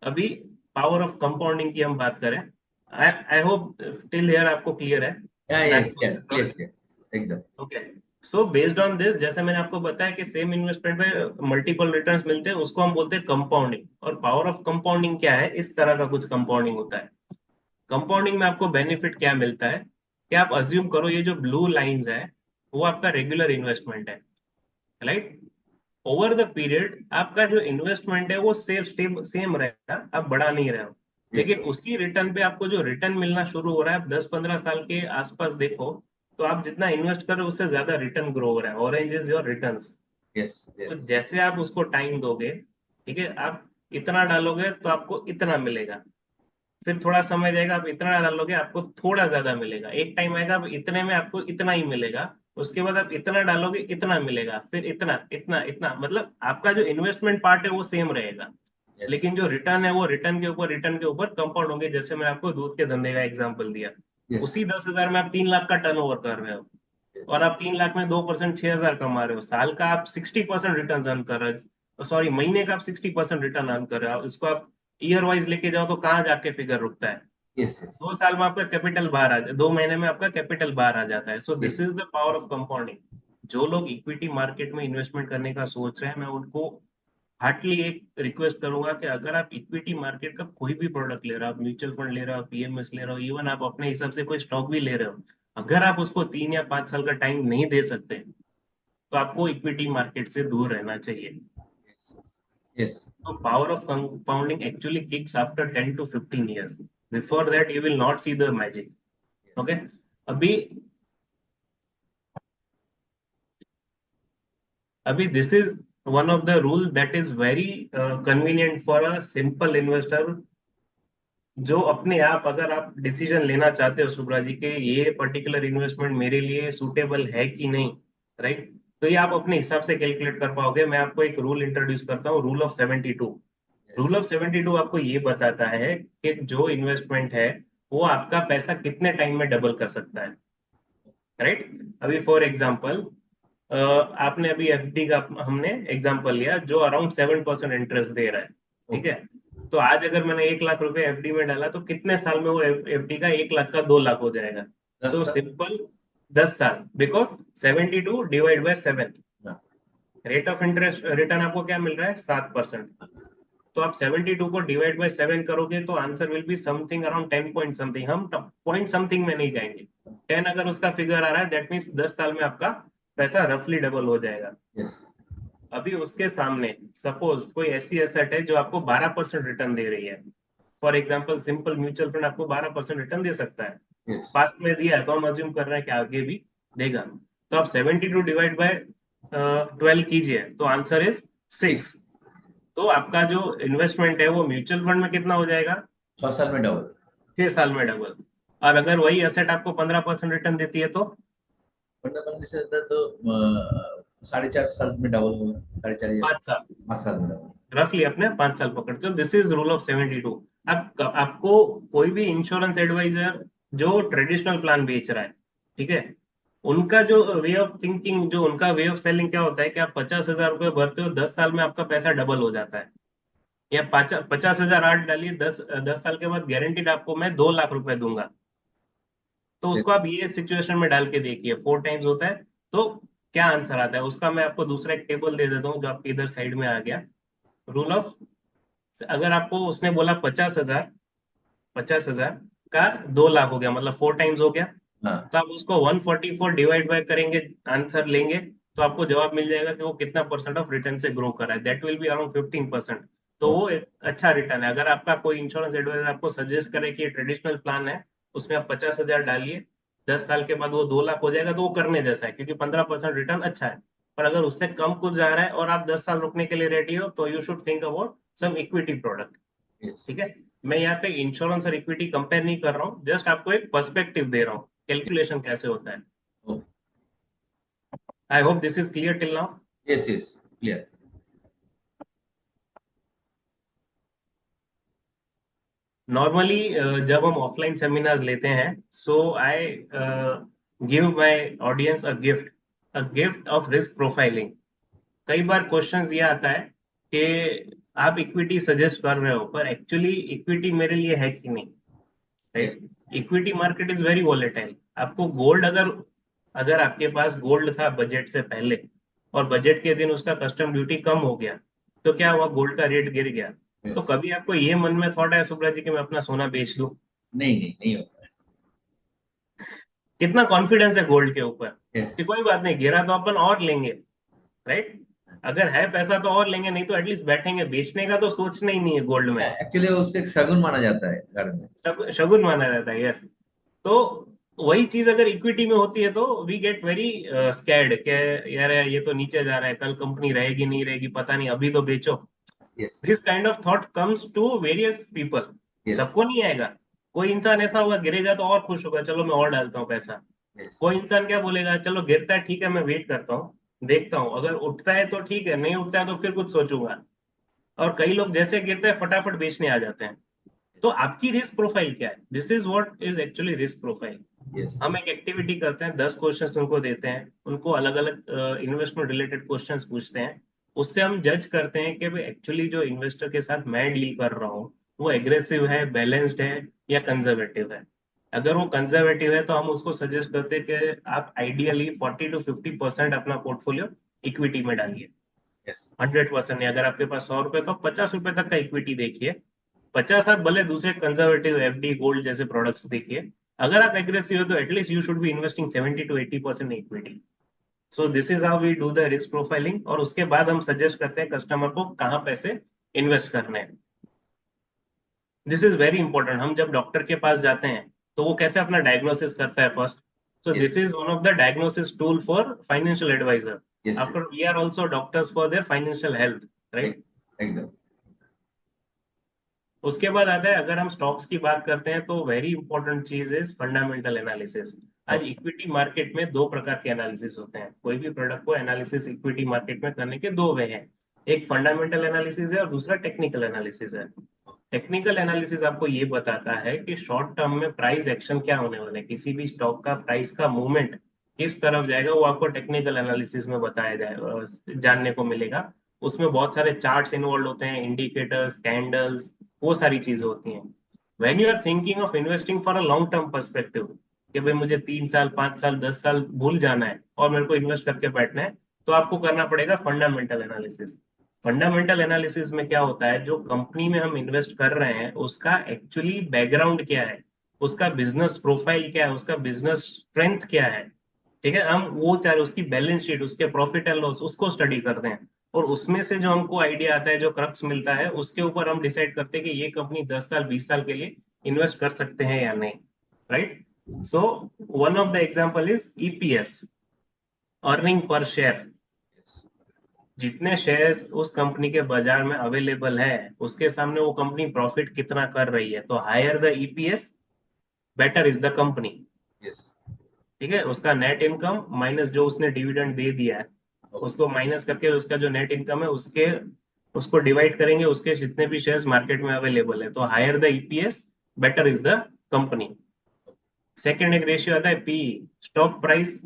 अभी पावर ऑफ कंपाउंडिंग की हम बात करें, आई होप टिल हियर आपको क्लियर है। या मैं क्लियर, क्लियर, क्लियर, एकदम। Okay. So based on this, जैसे मैंने आपको बताया कि सेम इन्वेस्टमेंट पे मल्टीपल रिटर्न्स मिलते हैं, उसको हम बोलते हैं कंपाउंडिंग। और पावर ऑफ कंपाउंडिंग क्या है? इस तरह का कुछ कंपाउंडिंग होता है। कंपाउंडिंग में आपको बेनिफिट क्या मिलता है कि आप अज्यूम करो ये जो ब्लू लाइंस है वो आपका रेगुलर इन्वेस्टमेंट है, राइट? ओवर द पीरियड आपका जो इन्वेस्टमेंट है वो सेम सेम रहेगा, आप बढ़ा नहीं रहे हो। यस, लेकिन उसी रिटर्न पे आपको जो रिटर्न मिलना शुरू हो रहा है, आप 10-15 साल के आसपास देखो, तो आप जितना इन्वेस्ट कर रहे हो उससे ज्यादा रिटर्न ग्रो हो रहा है। Orange is your returns. Yes, तो यस, जैसे आप उसको टाइम दोगे, ठीक है, आप इतना डालोगे तो आपको इतना मिलेगा। फिर थोड़ा समय जाएगा, आप इतना डालोगे आपको थोड़ा ज्यादा मिलेगा। एक टाइम आएगा आप इतने में आपको इतना ही मिलेगा। उसके बाद आप इतना डालोगे इतना मिलेगा, फिर इतना इतना इतना, मतलब आपका जो इन्वेस्टमेंट पार्ट है वो सेम रहेगा। यस, लेकिन जो रिटर्न है वो रिटर्न के ऊपर कंपाउंड होंगे। जैसे मैंने आपको दूध के धंधे का एग्जांपल दिया, यस, उसी 10,000 में आप 3 लाख का टर्नओवर कर रहे हो, यस, और आप 3 लाख में 2% 6,000 कमा रहे हो, साल का आप 60% रिटर्न अर्न कर रहे हो, सॉरी महीने का आप 60% रिटर्न अर्न कर रहे हो। इसको आप ईयर वाइज लेके जाओ तो कहाँ जाके फिगर रुकता है? यस, यस, 2 साल में आपका कैपिटल बाहर आ जाए, 2 महीने में आपका कैपिटल बाहर आ जाता है। So this yes, is the power of compounding. जो लोग इक्विटी मार्केट में इन्वेस्टमेंट करने का सोच रहे हैं, मैं उनको हार्टली एक रिक्वेस्ट करूंगा कि अगर आप इक्विटी मार्केट का कोई भी प्रोडक्ट ले रहे हो, आप म्यूचुअल फंड ले रहे हो, पीएमएस ले रहे हो, इवन आप अपने हिसाब से कोई स्टॉक भी ले रहे हो, अगर आप उसको 3 या 5 साल का टाइम नहीं दे सकते तो आपको इक्विटी मार्केट से दूर रहना चाहिए। यस, तो power of compounding actually kicks after 10 to 15 years. Before that you will not see the magic. Okay. अभी अभी this is one of the rule that is very convenient for a simple investor, जो अपने आप अगर आप decision लेना चाहते हो सुब्रा जी के ये पर्टिकुलर इन्वेस्टमेंट मेरे लिए सूटेबल है कि नहीं, राइट, तो ये आप अपने हिसाब से कैलकुलेट कर पाओगे। मैं आपको एक रूल इंट्रोड्यूस करता हूँ, रूल ऑफ 72। रूल ऑफ 72 आपको ये बताता है कि जो इन्वेस्टमेंट है वो आपका पैसा कितने टाइम में डबल कर सकता है, राइट? अभी फॉर एग्जाम्पल आपने अभी एफडी का हमने एग्जाम्पल लिया जो अराउंड 7% इंटरेस्ट दे रहा है, ठीक है? तो आज अगर मैंने 1 लाख रुपए एफडी में डाला तो कितने साल में वो एफडी का 1 लाख का 2 लाख हो जाएगा? सो सिंपल, 10 साल, because 72 divide by 7, rate of interest return आपको क्या मिल रहा है? 7%। तो आप 72 को डिवाइड बाय 7 करोगे तो answer will be something around 10 point something. हम पॉइंट समथिंग में नहीं जाएंगे। 10 अगर उसका फिगर आ रहा है दैट मीन्स 10 साल में आपका पैसा रफली डबल हो जाएगा। यस अभी उसके सामने सपोज कोई ऐसी एसेट है जो आपको 12% रिटर्न दे रही है। For example simple mutual fund आपको 12% रिटर्न दे सकता है, यस पास्ट में दिया है तो हम अज्यूम कर रहे हैं कि आगे भी देगा। तो आप 72 डिवाइड बाय 12 कीजिए तो आंसर इज 6। 6 तो आपका जो इन्वेस्टमेंट है वो म्यूचुअल फंड में कितना हो जाएगा? 6 साल में डबल। 6 साल में डबल। और अगर वही एसेट आपको 15% रिटर्न देती है तो 15% तो 4.5 साल में डबल होगा। 4.5 5 साल, 5 साल में डबल। रफली अपने 5 साल पकड़ते हो। This is rule of 72। अब आपको कोई भी इंश्योरेंस एडवाइजर जो ट्रेडिशनल प्लान बेच रहा है, ठीक है, उनका जो वे ऑफ थिंकिंग, जो उनका वे ऑफ सेलिंग क्या होता है कि आप 50,000 रुपए भरते हो, 10 साल में आपका पैसा डबल हो जाता है। या 50,000 आठ डालिए, 10 साल के बाद गारंटीड आपको मैं 2 लाख रुपए दूंगा। तो उसको आप ये सिचुएशन में डाल के देखिए, 4 टाइम्स होता है तो क्या आंसर आता है उसका। मैं आपको दूसरा एक टेबल दे देता हूँ जो आपके इधर साइड में आ गया। रूल ऑफ, अगर आपको उसने बोला 50,000, 50,000 का 2 लाख हो गया, मतलब 4 टाइम्स हो गया। हाँ तो आप उसको 144 डिवाइड बाय करेंगे, आंसर लेंगे तो आपको जवाब मिल जाएगा कि वो कितना परसेंट ऑफ रिटर्न से ग्रो कर रहा है। That will be around 15%। तो वो एक अच्छा रिटर्न है। अगर आपका कोई इंश्योरेंस एडवाइजर आपको सजेस्ट करे कि ये ट्रेडिशनल प्लान है, उसमें आप 50,000 डालिए, 10 साल के बाद वो 2 लाख हो जाएगा, तो वो करने जैसा है क्योंकि 15% रिटर्न अच्छा है। पर अगर उससे कम कुछ जा रहा है और आप 10 साल रुकने के लिए रेडी हो तो you should think about some equity product. Yes ठीक है, मैं यहाँ पे इंश्योरेंस और इक्विटी कंपेयर नहीं कर रहा हूँ, जस्ट आपको एक पर्सपेक्टिव दे रहा हूँ कैलकुलेशन कैसे होता है। I hope this is clear till now. Yes yes clear. Normally जब हम ऑफलाइन सेमिनार्स लेते हैं, so I give my audience a gift of risk profiling. कई बार क्वेश्चंस ये आता है कि आप इक्विटी सजेस्ट कर रहे हो पर एक्चुअली इक्विटी मेरे लिए है कि नहीं, yes right? Equity market is very volatile. आपको गोल्ड, अगर अगर आपके पास गोल्ड था बजट से पहले और बजट के दिन उसका कस्टम ड्यूटी कम हो गया, तो क्या हुआ? गोल्ड का रेट गिर गया। तो यस कभी आपको ये मन में थॉट है सुब्रा जी कि मैं अपना सोना बेच दूं? नहीं नहीं नहीं होता। कितना कॉन्फिडेंस है गोल्ड के ऊपर यस कि कोई बात नहीं, गिरा तो अपन और लेंगे, राइट? अगर है पैसा तो और लेंगे, नहीं तो एटलीस्ट बैठेंगे। बेचने का तो सोचना ही नहीं है गोल्ड में। एक्चुअली उसको एक शगुन माना जाता है घर में। शगुन माना जाता है, यस। तो वही चीज अगर इक्विटी में होती है तो वी गेट वेरी स्कैर्ड कि यार ये तो नीचे जा रहा है, कल कंपनी रहेगी नहीं रहेगी पता नहीं, अभी तो बेचो। Yes this kind of thought comes to various people. Yes सबको नहीं आएगा। कोई इंसान ऐसा होगा गिरेगा तो और खुश होगा, चलो मैं और डालता हूँ पैसा। यस कोई इंसान क्या बोलेगा, चलो गिरता है ठीक है मैं वेट करता हूँ, देखता हूँ, अगर उठता है तो ठीक है, नहीं उठता है तो फिर कुछ सोचूंगा। और कई लोग जैसे गिरते हैं फटाफट बेचने आ जाते हैं। तो आपकी रिस्क प्रोफाइल क्या है? This is what is actually risk profile. Yes हम एक एक्टिविटी करते हैं, 10 क्वेश्चंस उनको देते हैं, उनको अलग अलग इन्वेस्टमेंट रिलेटेड क्वेश्चंस पूछते हैं। उससे हम जज करते हैं कि भाई एक्चुअली जो इन्वेस्टर के साथ मैं डील कर रहा हूँ वो एग्रेसिव है, बैलेंस्ड है या कंजर्वेटिव है। अगर वो कंजर्वेटिव है तो हम उसको सजेस्ट करते हैं कि आप आइडियली 40 to 50% अपना पोर्टफोलियो इक्विटी में डालिए। यस 100% नहीं, अगर आपके पास 100 रुपए तो 50 रुपए तक का इक्विटी देखिए। 50 आप भले दूसरे कंजर्वेटिव एफडी गोल्ड जैसे प्रोडक्ट्स देखिए। अगर आप एग्रेसिव हो तो at least you should be investing 70 to 80% equity. So this is how we do the risk profiling. और उसके बाद हम सजेस्ट करते हैं कस्टमर को कहाँ पैसे इन्वेस्ट करने हैं। This is very important. हम जब डॉक्टर के पास जाते हैं तो वो कैसे अपना डायग्नोसिस करता है first? So yes this is one of the diagnosis tool for financial advisor. Yes after we are also doctors for their financial health, right? एकदम। उसके बाद आता है, अगर हम स्टॉक्स की बात करते हैं तो वेरी इंपॉर्टेंट चीज इज फंडामेंटल एनालिसिस। आज इक्विटी मार्केट में दो प्रकार के एनालिसिस होते हैं। कोई भी प्रोडक्ट को एनालिसिस इक्विटी मार्केट में करने के दो वे हैं। एक फंडामेंटल एनालिसिस है और दूसरा टेक्निकल एनालिसिस है। टेक्निकल एनालिसिस आपको ये बताता है कि शॉर्ट टर्म में प्राइस एक्शन क्या होने वाला है, किसी भी स्टॉक का प्राइस का मूवमेंट किस तरफ जाएगा, वो आपको टेक्निकल एनालिसिस में बताया जाए, जानने को मिलेगा। उसमें बहुत सारे चार्ट्स इन्वॉल्व होते हैं, इंडिकेटर्स, कैंडल्स, वो सारी चीजें होती हैं। When you are thinking of investing for a long term perspective कि भाई मुझे 3 साल, 5 साल, 10 साल भूल जाना है और मेरे को इन्वेस्ट करके बैठना है, तो आपको करना पड़ेगा फंडामेंटल एनालिसिस। फंडामेंटल एनालिसिस में क्या होता है, जो कंपनी में हम इन्वेस्ट कर रहे हैं उसका एक्चुअली बैकग्राउंड क्या है, उसका बिजनेस प्रोफाइल क्या है, उसका बिजनेस स्ट्रेंथ क्या है। ठीक है, हम वो चाहे उसकी बैलेंस शीट, उसके प्रॉफिट एंड लॉस, उसको स्टडी करते हैं, और उसमें से जो हमको आइडिया आता है, जो क्रक्स मिलता है, उसके ऊपर हम डिसाइड करते हैं कि ये कंपनी 10 साल 20 साल के लिए इन्वेस्ट कर सकते हैं या नहीं। Right. So one of the example is EPS, earning per share. जितने शेयर्स उस कंपनी के बाजार में अवेलेबल है, उसके सामने वो कंपनी प्रॉफिट कितना कर रही है, तो higher the EPS better is the company. Yes. ठीक है, उसका नेट इनकम माइनस जो उसने डिविडेंड दे दिया है, उसको माइनस करके उसका जो नेट इनकम है उसके उसको डिवाइड करेंगे उसके जितने भी शेयर्स मार्केट में अवेलेबल है, तो higher the EPS better is the company. Second एक रेशियो आता है PE, stock price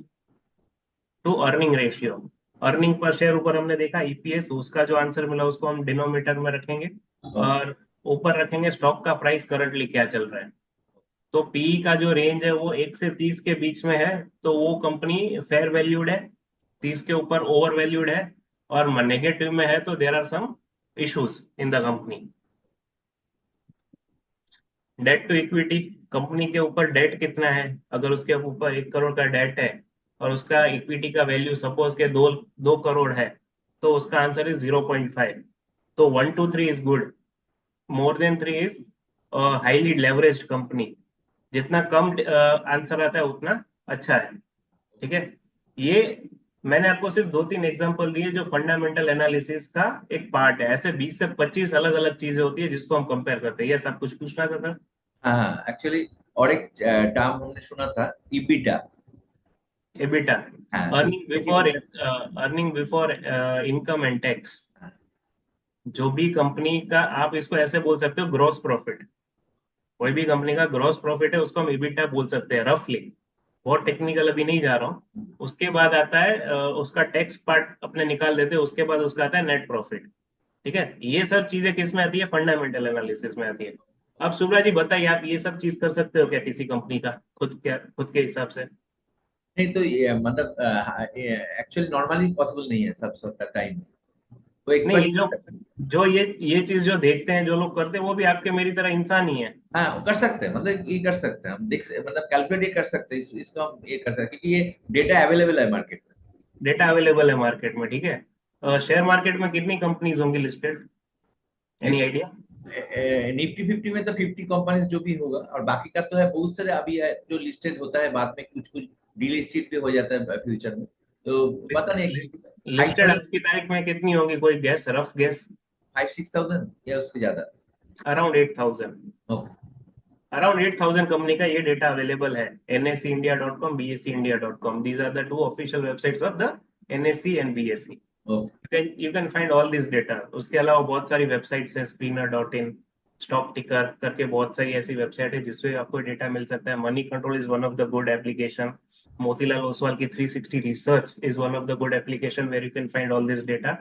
to earning ratio. Earning per share ऊपर हमने देखा, ईपीएस, उसका जो आंसर मिला उसको हम डिनोमिनेटर में रखेंगे, और ऊपर रखेंगे स्टॉक का प्राइस करंटली क्या चल रहा है। तो पीई का जो रेंज है वो 1 से 30 के बीच में है, तो वो कंपनी फेयर वैल्यूड है, 30 के ऊपर ओवर वैल्यूड है, और नेगेटिव में है तो there are some issues in the company. Debt to equity, company के ऊपर डेट कितना है, अगर उसके ऊपर 1 करोड़ का डेट है और उसका इक्विटी का वैल्यू सपोज के 2 करोड़ है, तो उसका आंसर इज 0.5। तो 1 2 3 is good, more than 3 is highly leveraged company. जितना कम आंसर आता है उतना अच्छा है। ठीक है, ये मैंने आपको सिर्फ 2 3 एग्जांपल दिए जो फंडामेंटल एनालिसिस का एक पार्ट है। ऐसे 20 से 25 अलग अलग चीजें होती है जिसको हम कंपेयर करते हैं। ये सब कुछ पूछना था सर? हाँ, एक्चुअली और एक टर्म हमने सुना था, इबिटा। एबिटा, हाँ, तो earning before income and tax. जो भी कंपनी का, आप इसको ऐसे बोल सकते हो, ग्रॉस प्रॉफिट। कोई भी कंपनी का ग्रॉस प्रॉफिट है उसको हम इबिटा बोल सकते हैं रफली, बहुत टेक्निकल अभी नहीं जा रहा हूँ। उसके बाद आता है उसका टैक्स पार्ट अपने निकाल देते हैं, उसके बाद उसका आता है नेट प्रॉफिट। ठीक है, ये सब चीजें किस में आती है? फंडामेंटल एनालिसिस में आती है। अब सुब्रा जी बताइए, आप ये सब चीज कर सकते हो क्या किसी कंपनी का, खुद के हिसाब से? नहीं तो ये मतलब एक्चुअली नॉर्मली पॉसिबल नहीं है सब टाइम। वो नहीं, एक्सपर्ट ये जो जो ये चीज जो देखते हैं, जो लोग करते हैं, वो भी आपके मेरी तरह इंसान ही है। हाँ, वो कर सकते हैं, मतलब ये कर सकते हैं, हम मतलब कैलकुलेट ये कर सकते हैं, इसको हम ये कर सकते हैं क्योंकि ये डेटा अवेलेबल है मार्केट में। डेटा अवेलेबल है मार्केट में। ठीक है, शेयर मार्केट में कितनी कंपनीज होंगी लिस्टेड, एनी आइडिया? निफ्टी 50 में तो 50 कंपनीज जो भी होगा, और बाकी का तो है बहुत सारे अभी है जो लिस्टेड होता है, बाद में कुछ कुछ डीलिस्टेड भी हो जाता है फ्यूचर में, तो पता नहीं। लिस्टेड आज की तारीख में कितनी होगी, कोई गैस, रफ गैस? 5-6 thousand या उसके ज्यादा। अराउंड 8,000। ओके। अराउंड 8,000 कंपनी का ये डेटा अवेलेबल है, NSEindia.com, BSEindia.com। These are the two official websites of the NSE and BSE। Okay. You can find all this data. उसके अलावा बहुत सारी वेबसाइट्स है, स्क्रीनर.in, स्टॉक टिकर करके बहुत सारी ऐसी वेबसाइट है जिससे आपको डेटा मिल सकता है। Moneycontrol is one of the good application. Motilal Oswal की 360 research is one of the good application where you can find all this data.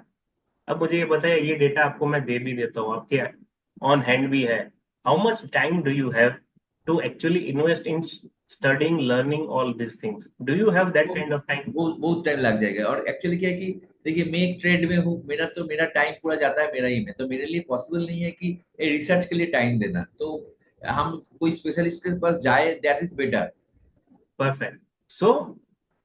अब मुझे ये बताइए, ये डेटा आपको मैं दे भी देता हूँ, आपके ऑन हैंड भी है, how much time do you have to actually invest in studying, learning all this things? Do you have that वो काइंड ऑफ टाइम? वो बहुत टाइम लग जाएगा, और एक्चुअली क्या है कि देखिए मैं एक ट्रेड में हूँ, मेरा टाइम पूरा जाता है मेरा ही में, तो मेरे लिए पॉसिबल नहीं है कि रिसर्च के लिए टाइम देना, तो हम कोई स्पेशलिस्ट के पास जाए, that is better. Perfect. So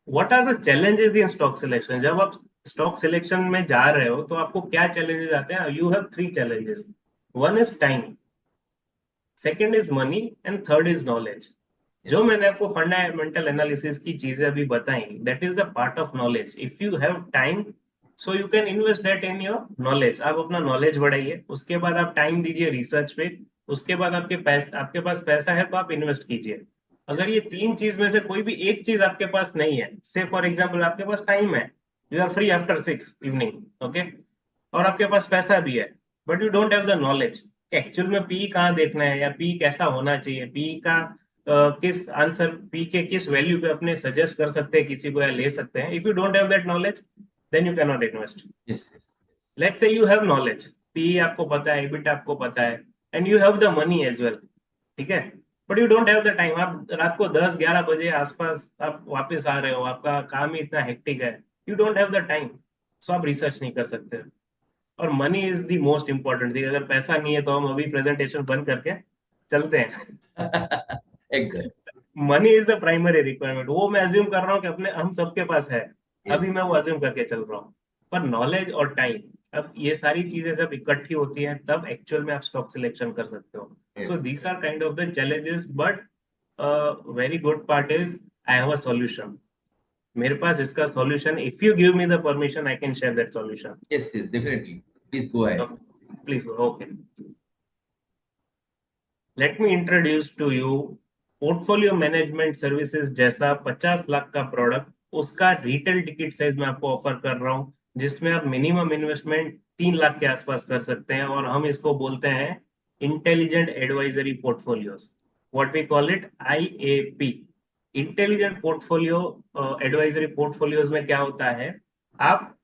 what are the challenges in stock selection? जब आप स्टॉक सिलेक्शन में जा रहे हो तो आपको क्या चैलेंजेस आते हैं? You have 3 challenges। One is time, second is money, and third is knowledge. Yes. जो मैंने आपको फंडामेंटल एनालिसिस की चीजें अभी बताई, that is the part of knowledge. If you have time, so you can invest that in your knowledge. आप अपना knowledge बढ़ाइए, उसके बाद आप टाइम दीजिए रिसर्च पे, उसके बाद आपके पास पैसा है तो आप इन्वेस्ट कीजिए। अगर ये 3 चीज में से कोई भी एक चीज आपके पास नहीं है, से फॉर एग्जाम्पल आपके पास टाइम है, you are free after 6 evening, okay, और आपके पास पैसा भी है, but you don't have the knowledge actual में पी कहाँ देखना है या पी कैसा होना चाहिए, पी का किस आंसर, पी के किस वैल्यू पे अपने सजेस्ट कर सकते हैं किसी को या ले सकते हैं, if you don't have that knowledge then you can not invest. Yes. Yes. Let's say you have knowledge, पी आपको पता है, एबिट आपको पता है, and you have the money as well, ठीक है, but you don't have the time. आप रात को 10 11 बजे आसपास आप वापस आ रहे हो, आपका काम ही इतना हेक्टिक है, you don't have the time, so आप रिसर्च नहीं कर सकते। और money is the most important thing. अगर पैसा नहीं है तो हम अभी प्रेजेंटेशन बंद करके चलते हैं। एकदम। Money is the primary requirement, वो मैं अज्यूम कर रहा हूँ कि अपने हम सबके पास है, अभी यस मैं वो अज्यूम करके चल रहा हूँ। पर नॉलेज और टाइम, अब ये सारी चीजें जब इकट्ठी होती हैं तब एक्चुअल में आप स्टॉक सिलेक्शन कर सकते हो। So yes these are kind of the challenges, but very good part is I have a solution. मेरे पास इसका solution, if you give me the permission I can share that solution. Yes yes definitely, please go ahead. Please, okay, let me introduce to you portfolio management services जैसा 50 लाख का product, उसका retail ticket size मैं आपको offer कर रहा हूं, जिसमें आप मिनिमम इन्वेस्टमेंट 3 लाख के आसपास कर सकते हैं, और हम इसको बोलते हैं intelligent advisory portfolios, what we call it IAP। Intelligent portfolio advisory portfolios में क्या होता है, आप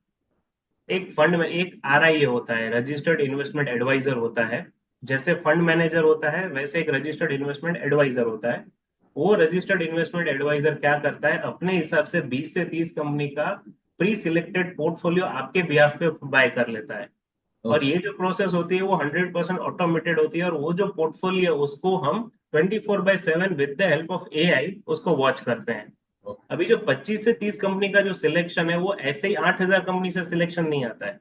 एक फंड में एक RIA होता है, रजिस्टर्ड इन्वेस्टमेंट एडवाइजर होता है। जैसे फंड मैनेजर होता है वैसे एक रजिस्टर्ड इन्वेस्टमेंट एडवाइजर होता है। वो रजिस्टर्ड इन्वेस्टमेंट एडवाइजर क्या करता है, अपने हिसाब से 20 से 30 कंपनी का प्री सिलेक्टेड पोर्टफोलियो आपके बिहाफ पे बाय कर लेता है। और ओके ये जो प्रोसेस होती है वो 100% ऑटोमेटेड होती है, और वो जो पोर्टफोलियो उसको हम 24/7 with the help of AI उसको वॉच करते हैं। अभी जो 25 से 30 कंपनी का जो सिलेक्शन है वो ऐसे ही 8,000 कंपनी से सिलेक्शन नहीं आता है।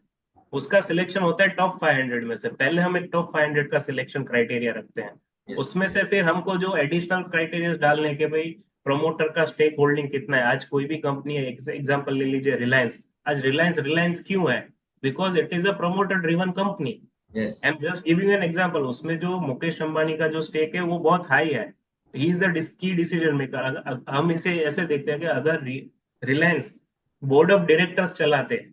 उसका सिलेक्शन होता है टॉप 500 में से। पहले हम एक टॉप 500 का सिलेक्शन क्राइटेरिया रखते हैं, यस उसमें से फिर हमको जो एडिशनल क्राइटेरिया डालने के, भाई प्रमोटर का स्टेक होल्डिंग कितना है। आज कोई भी कंपनी है, एग्जाम्पल ले लीजिए रिलायंस। आज रिलायंस रिलायंस क्यों है, because it is a promoter driven company. Yes I am just giving an example, उसमें जो मुकेश अंबानी का जो स्टेक है वो बहुत हाई है, he is the key decision maker. हम इसे ऐसे देखते हैं कि अगर रिलायंस बोर्ड ऑफ डायरेक्टर्स चलाते,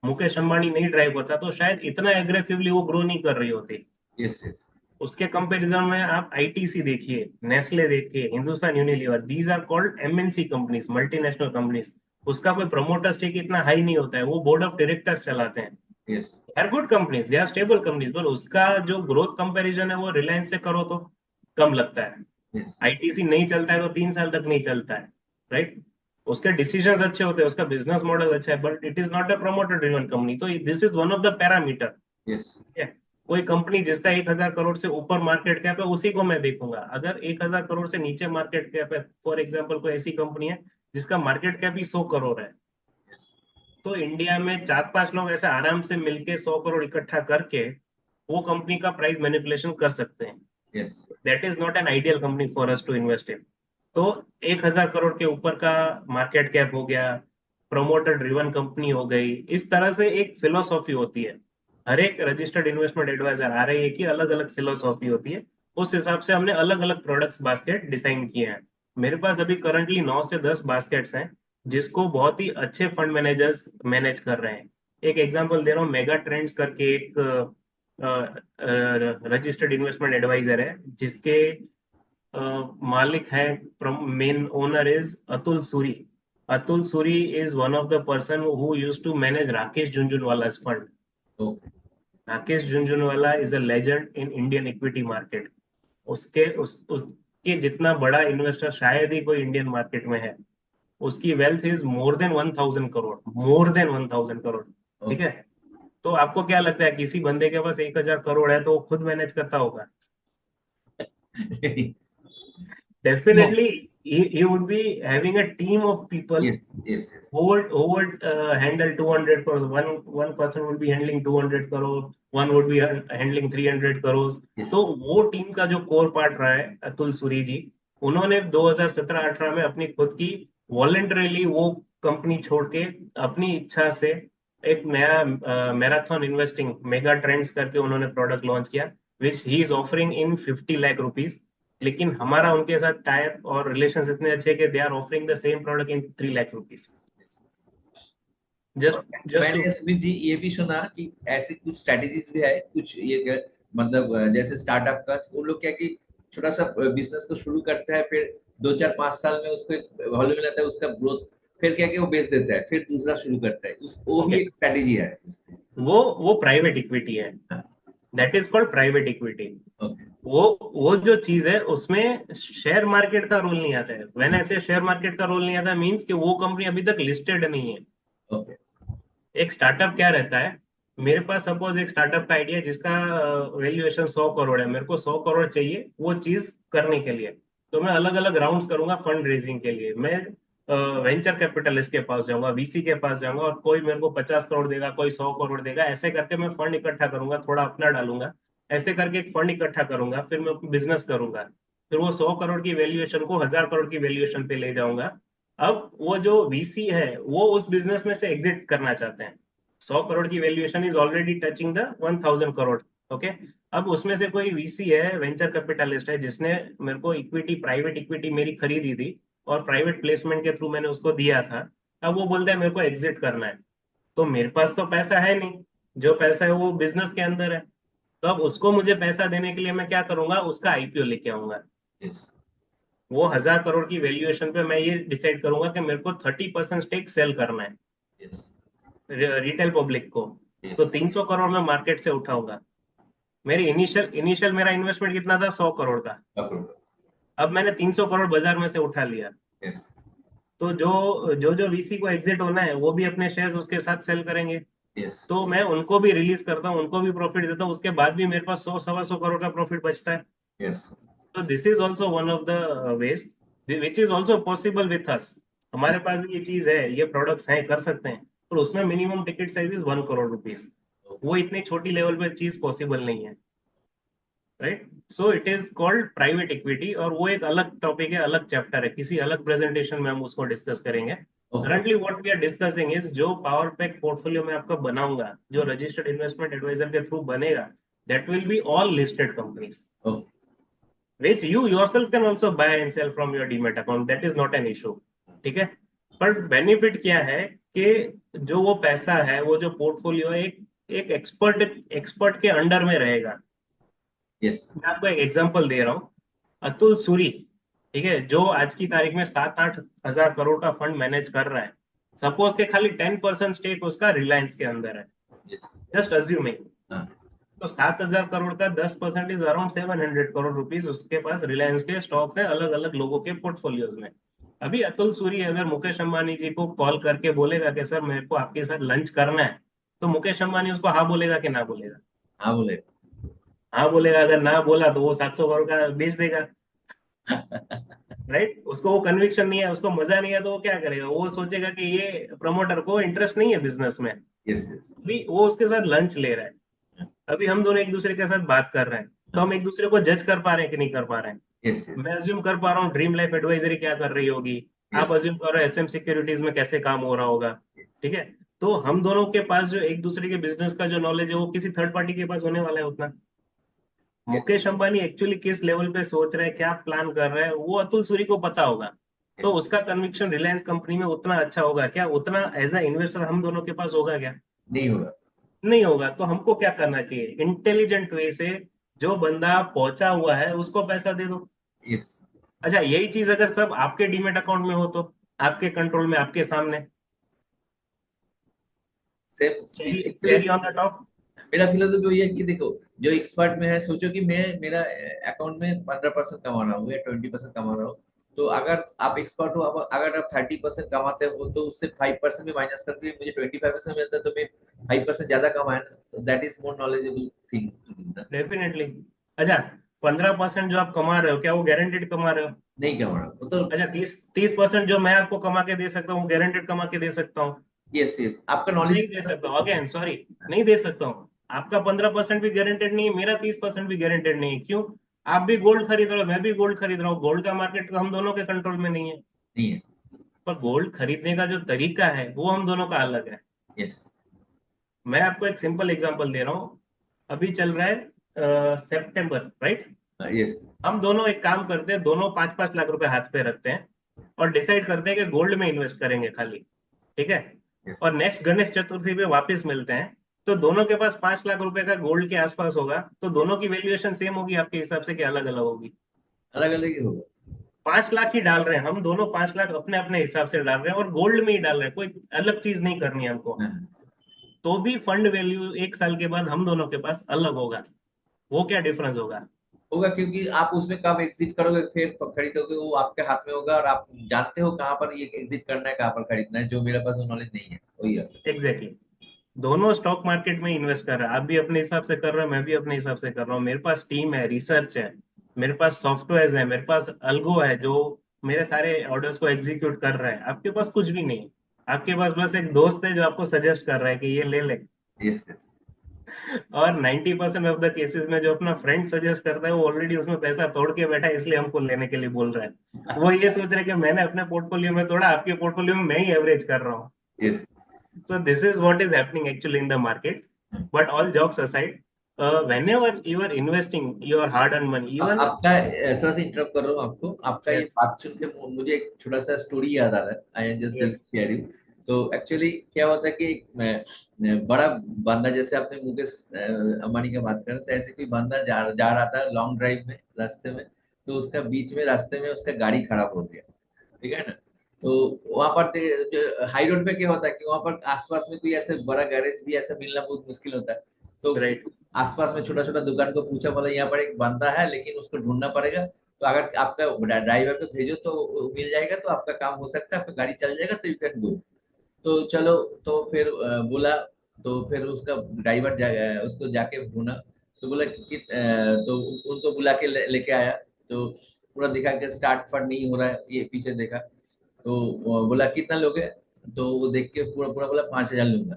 मुकेश अंबानी नहीं ड्राइव होता, तो शायद इतना एग्रेसिवली वो ग्रो नहीं कर रही होती। यस यस उसके कंपैरिजन में आप ITC देखिए, नेस्ले देखिए, Hindustan Unilever, these are called MNC companies, multinational companies. उसका कोई प्रमोटर स्टेक इतना हाई नहीं होता है, वो बोर्ड ऑफ डायरेक्टर्स चलाते हैं। Yes are good companies, they are stable companies, पर उसका जो ग्रोथ कंपैरिजन है वो रिलायंस से करो तो कम लगता है। यस ITC नहीं चलता है तो 3 साल तक नहीं चलता है, राइट। उसके डिसीजंस अच्छे होते हैं, उसका बिजनेस मॉडल अच्छा है, but it is not a promoter driven company. तो this is one of the parameter. Yes कोई कंपनी जिसका 1,000 करोड़ से ऊपर मार्केट कैप है उसी को मैं देखूंगा। अगर 1,000 करोड़ से नीचे मार्केट कैप है, फॉर एग्जाम्पल कोई ऐसी कंपनी है जिसका मार्केट कैप ही 100 करोड़ है, तो इंडिया में 4-5 लोग ऐसे आराम से मिलके 100 करोड़ इकट्ठा करके वो कंपनी का प्राइस मैनिपुलेशन कर सकते हैं। Yes that is not an ideal company for us to invest in. तो 1,000 करोड़ के ऊपर का मार्केट कैप हो गया, प्रमोटर ड्रिवन कंपनी हो गई, इस तरह से एक फिलोसॉफी होती है। हर एक रजिस्टर्ड इन्वेस्टमेंट एडवाइजर आ रही है कि अलग अलग फिलोसॉफी होती है, उस हिसाब से हमने अलग अलग प्रोडक्ट्स बास्केट डिजाइन किए हैं। मेरे पास अभी करंटली 9 से 10 बास्केट्स हैं, जिसको बहुत ही अच्छे फंड मैनेजर्स मैनेज कर रहे हैं। एक एग्जांपल दे रहा हूँ, मेगा ट्रेंड्स करके एक रजिस्टर्ड इन्वेस्टमेंट एडवाइजर है, जिसके मालिक है, main owner is Atul Suri. Atul Suri is one of the person who used to manage Rakesh Jhunjhunwala fund. Okay Rakesh Jhunjhunwala is a legend in Indian equity market. उसके जितना बड़ा इन्वेस्टर शायद ही कोई इंडियन मार्केट में है। उसकी wealth is more than 1,000 crore, more than 1,000 crore. ठीक है, ओके तो आपको क्या लगता है किसी बंदे के पास 1,000 करोड़ है तो वो खुद मैनेज करता होगा? No Definitely, he would be having a team of people yes yes yes who would handle 200 crores. One person would be handling 200 crores, one would be handling 300 crores. Yes तो वो टीम का जो core part रहा है अतुल सूरी जी, उन्होंने 2017-18 में अपनी खुद की वॉलेंटरीली वो कंपनी छोड़ के अपनी इच्छा से एक नया मैराथन इन्वेस्टिंग मेगा ट्रेंड्स करके उन्होंने प्रोडक्ट लॉन्च किया, which he is offering in 50 lakh rupees. लेकिन हमारा उनके साथ टाइप और रिलेशन इतने अच्छे कि they are offering the same product in 3 lakh rupees. और जस्ट जस्ट टू, मैंने सुमित जी ये भी सुना कि ऐसी कुछ स्ट्रेटेजीज भी है कुछ मतलब जैसे स्टार्टअप का वो लोग क्या कि छोटा सा बिजनेस को शुरू करता है, फिर 2 4 5 साल में उसको वॉल्यूम मिलता है, उसका ग्रोथ, फिर क्या कि वो बेच देता है, फिर दूसरा शुरू करता है, उस वो भी ओके, एक स्ट्रेटेजी है। वो प्राइवेट इक्विटी है, that is called private equity. Okay वो जो चीज है उसमें शेयर मार्केट का रोल नहीं आता है। व्हेन ऐसे शेयर मार्केट का रोल नहीं आता मींस कि वो कंपनी अभी तक लिस्टेड नहीं है। ओके एक स्टार्टअप क्या रहता है, मेरे पास सपोज एक स्टार्टअप का आइडिया जिसका वैल्यूएशन 100 करोड़ है, मेरे को 100 करोड़ चाहिए वो चीज करने के लिए, तो मैं अलग अलग राउंड्स करूंगा फंड रेजिंग के लिए। मैं वेंचर कैपिटलिस्ट के पास जाऊंगा, वीसी के पास जाऊंगा, और कोई मेरे को 50 करोड़ देगा, कोई 100 करोड़ देगा, ऐसे करके मैं फंड इकट्ठा करूंगा, थोड़ा अपना डालूंगा, ऐसे करके एक फंड इकट्ठा करूंगा, फिर मैं बिजनेस करूंगा, फिर वो 100 करोड़ की वैल्यूएशन को 1000 करोड़ की वैल्यूएशन पे ले जाऊंगा। अब वो जो वीसी है वो उस बिजनेस में से एग्जिट करना चाहते हैं, 100 करोड़ की valuation is already touching the 1000 crore. Okay, अब उसमें से कोई वीसी है, वेंचर कैपिटलिस्ट है, जिसने मेरे को इक्विटी, प्राइवेट इक्विटी मेरी खरीदी थी और प्राइवेट प्लेसमेंट के थ्रू मैंने उसको दिया था। अब वो बोलता है मेरे को एग्जिट करना है, तो मेरे पास तो पैसा है नहीं, जो पैसा है वो बिजनेस के अंदर है। तो अब उसको मुझे पैसा देने के लिए मैं क्या करूंगा, उसका आईपीओ लेके आऊंगा। yes, वो 1000 करोड़ की वैल्यूएशन पे मैं ये डिसाइड करूंगा कि मेरे को 30% स्टेक सेल करना है yes, रिटेल पब्लिक को। तो yes, 300 करोड़ मैं मार्केट से उठाऊंगा। मेरी इनिशियल इनिशियल मेरा इन्वेस्टमेंट कितना था, 100 करोड़ का। approve, अब मैंने 300 करोड़ बाजार में से उठा लिया। yes, तो जो वीसी को एग्जिट होना है वो भी अपने शेयर्स उसके साथ सेल करेंगे। yes, तो मैं उनको भी रिलीज करता हूँ, उनको भी प्रॉफिट देता हूँ, उसके बाद भी मेरे पास 100 सवा 100 करोड़ का प्रॉफिट बचता है। yes, तो this is also one of the ways which is also possible with us. हमारे yes, पास भी ये चीज है, ये प्रोडक्ट्स हैं, कर सकते हैं, पर उसमें minimum ticket size is 1 crore rupees. वो इतनी छोटी लेवल पे चीज पॉसिबल नहीं है, right? So it is called private equity, और वो एक अलग टॉपिक है, अलग चैप्टर है, किसी अलग प्रेजेंटेशन में हम उसको डिस्कस करेंगे। okay, currently what we are discussing is जो पावर पैक पोर्टफोलियो में आपका बनाऊंगा, जो रजिस्टर्ड इन्वेस्टमेंट एडवाइजर के थ्रू बनेगा, that will be all listed companies okay, which you yourself can also buy and sell from your demat account, that is not an issue। ठीक है, पर benefit क्या है कि जो वो पैसा है, वो जो पोर्टफोलियो है, एक एक एक्सपर्ट के अंडर में रहेगा। yes, मैं आपको एक एग्जांपल दे रहा हूँ, अतुल सूरी, ठीक है, जो आज की तारीख में 7-8 हजार करोड़ का फंड मैनेज कर रहा है, सपोज के खाली 10% स्टेक उसका रिलायंस के अंदर है, yes, जस्ट अज्यूमिंग। हाँ, तो 7 हजार करोड़ का 10% इज अराउंड 700 करोड़ रुपीज उसके पास रिलायंस के स्टॉक्स है, अलग अलग लोगों के पोर्टफोलियोज में। अभी अतुल सूरी अगर मुकेश अंबानी जी को कॉल करके बोलेगा कि सर मेरे को आपके साथ लंच करना है, तो मुकेश अंबानी उसको हाँ बोलेगा कि ना बोलेगा? हाँ बोले, हाँ बोलेगा। अगर ना बोला तो वो 700 करोड़ का बेच देगा, राइट? उसको वो कन्विक्शन नहीं है, उसको मजा नहीं है, तो वो क्या करेगा, वो सोचेगा कि ये प्रमोटर को इंटरेस्ट नहीं है बिजनेस में। yes, yes, अभी वो उसके साथ लंच ले रहा है, अभी हम दोनों एक दूसरे के साथ बात कर रहे हैं, तो हम एक दूसरे को जज कर पा रहे हैं कि नहीं कर पा रहे हैं? yes, मैं yes, अज्यूम कर पा रहा हूँ ड्रीम लाइफ एडवाइजरी क्या कर रही होगी, आप yes, अज्यूम कर रहे हो एसएम सिक्योरिटीज में कैसे काम हो रहा होगा। yes, ठीक है, तो हम दोनों के पास जो एक दूसरे के बिजनेस का जो नॉलेज है वो किसी थर्ड पार्टी के पास होने वाला है उतना। yes, मुकेश अंबानी एक्चुअली किस लेवल पे सोच रहे हैं, क्या प्लान कर रहे हैं, वो अतुल सूरी को पता होगा। तो yes, उसका कन्विक्शन रिलायंस कंपनी में उतना अच्छा होगा क्या, उतना एज अ इन्वेस्टर हम दोनों के पास होगा क्या? नहीं होगा, नहीं होगा। तो हमको क्या करना चाहिए, इंटेलिजेंट वे से जो बंदा पहुंचा हुआ है उसको पैसा दे दो। yes, अच्छा, यही चीज अगर सब आपके डीमेट अकाउंट में हो तो, आपके कंट्रोल में, आपके सामने, same cherry on the top. मेरा फिलोसफी वही है कि देखो, जो एक्सपर्ट में है, सोचो कि मैं मेरा अकाउंट में 15% कमा रहा हूँ या 20% कमा रहा हूँ, तो अगर आप एक्सपर्ट हो, अगर आप 30% कमाते हो, तो उससे 5% भी माइनस करके मुझे 25% मिलता है, तो मैं 5% ज्यादा कमाया ना, तो that is more knowledgeable thing to do ना। डेफिनेटली। अच्छा, 15% जो आप कमा रहे हो, क्या वो गारंटेड कमा रहे हो? नहीं कमा रहा वो तो, अच्छा, 30% जो मैं आपको कमा के दे सकता हूँ, गारंटेड कमा के दे सकता हूँ? यस यस, आपका नहीं नॉलेज, दे सकता हूँ, अगेन सॉरी, नहीं दे सकता हूँ। आपका 15% भी गारंटेड नहीं है, मेरा 30% भी गारंटेड नहीं है। क्यों? आप भी गोल्ड खरीद रहे हो, मैं भी गोल्ड खरीद रहा हूँ, गोल्ड का मार्केट तो हम दोनों के कंट्रोल में नहीं है। नहीं है, पर गोल्ड खरीदने का जो तरीका है वो हम दोनों का अलग है। यस, मैं आपको एक सिंपल एग्जांपल दे रहा हूँ। अभी चल रहा है सितंबर, राइट? यस, हम दोनों एक काम करते हैं, दोनों 5-5 लाख रुपए हाथ पे रखते हैं और डिसाइड करते हैं कि गोल्ड में इन्वेस्ट करेंगे खाली। ठीक है, यस, और नेक्स्ट गणेश चतुर्थी पे वापस मिलते हैं, तो दोनों के पास 5 लाख रुपए का गोल्ड के आसपास होगा, तो दोनों की वैल्यूएशन सेम होगी आपके हिसाब से कि अलग अलग होगी? अलग अलग ही होगा, 5 लाख ही डाल रहे हैं हम दोनों, 5 लाख अपने अपने हिसाब से डाल रहे हैं और गोल्ड में ही डाल रहे हैं, कोई अलग चीज नहीं करनी है हमको। हाँ, तो भी फंड वैल्यू 1 साल के बाद हम दोनों के पास अलग होगा। वो क्या डिफरेंस होगा? होगा, क्योंकि आप उसमें कब एग्जिट करोगे, फिर खरीदोगे, वो आपके हाथ में होगा, और आप जानते हो कहाँ पर ये एग्जिट करना है, कहाँ पर खरीदना है, जो मेरे पास वो नॉलेज नहीं है, वही है। Exactly exactly. दोनों स्टॉक मार्केट में इन्वेस्ट कर रहे हैं। आप भी अपने हिसाब से कर रहे हो, मैं भी अपने हिसाब से कर रहा हूँ। मेरे पास टीम है, रिसर्च है, मेरे पास सॉफ्टवेयर है, मेरे पास अल्गो है जो मेरे सारे ऑर्डर्स को एग्जीक्यूट कर रहा है। आपके पास कुछ भी नहीं है। आपके पास बस एक दोस्त है जो आपको सजेस्ट कर रहा है कि ये ले ले। Yes yes. और 90% ऑफ द केसेस में जो अपना फ्रेंड सजेस्ट करता है वो ऑलरेडी उसमें पैसा तोड़ के बैठा है, इसलिए हमको लेने के लिए बोल रहा है। वो ये सोच रहा है कि मैंने अपने पोर्टफोलियो में तोड़ा, आपके पोर्टफोलियो में मैं ही एवरेज कर रहा हूँ। Yes. So this is what is happening actually in the market. But all jokes aside, whenever you are investing your hard-earned money, even आपका थोड़ा सा इंटरप्ट कर रहा हूँ आपको। आपका ये yes, बात सुन के मुझे एक छोटा सा स्टोरी याद आ रहा है। I just yes, sharing. तो एक्चुअली क्या होता है कि बड़ा बंदा, जैसे आपने मुकेश अंबानी का बात कर रहे थे, ऐसे कोई बंदा जा रहा था लॉन्ग ड्राइव में रास्ते में। तो उसका बीच में रास्ते में उसका गाड़ी खराब हो गया, ठीक है ना। तो वहां पर जो हाई रोड पे क्या होता है कि वहां पर आसपास में कोई ऐसे बड़ा गैरेज भी ऐसा मिलना बहुत मुश्किल होता है। तो right, आसपास में छोटा छोटा दुकान को पूछा, बोला यहाँ पर एक बंदा है लेकिन उसको ढूंढना पड़ेगा। तो अगर आपका ड्राइवर को भेजो तो वो मिल जाएगा, तो आपका काम हो सकता है, आपका गाड़ी चल जाएगा, तो यू कैन गो। तो चलो। तो फिर बोला। तो फिर उसका ड्राइवर उसको जाके ढूंढा। तो बोला तो उनको बुला के लेके आया। तो पूरा दिखा के स्टार्ट फट नहीं हो रहा है, ये पीछे देखा। तो वो बोला कितना लोगे। तो वो देख के पूरा पूरा बोला 5,000 लूंगा।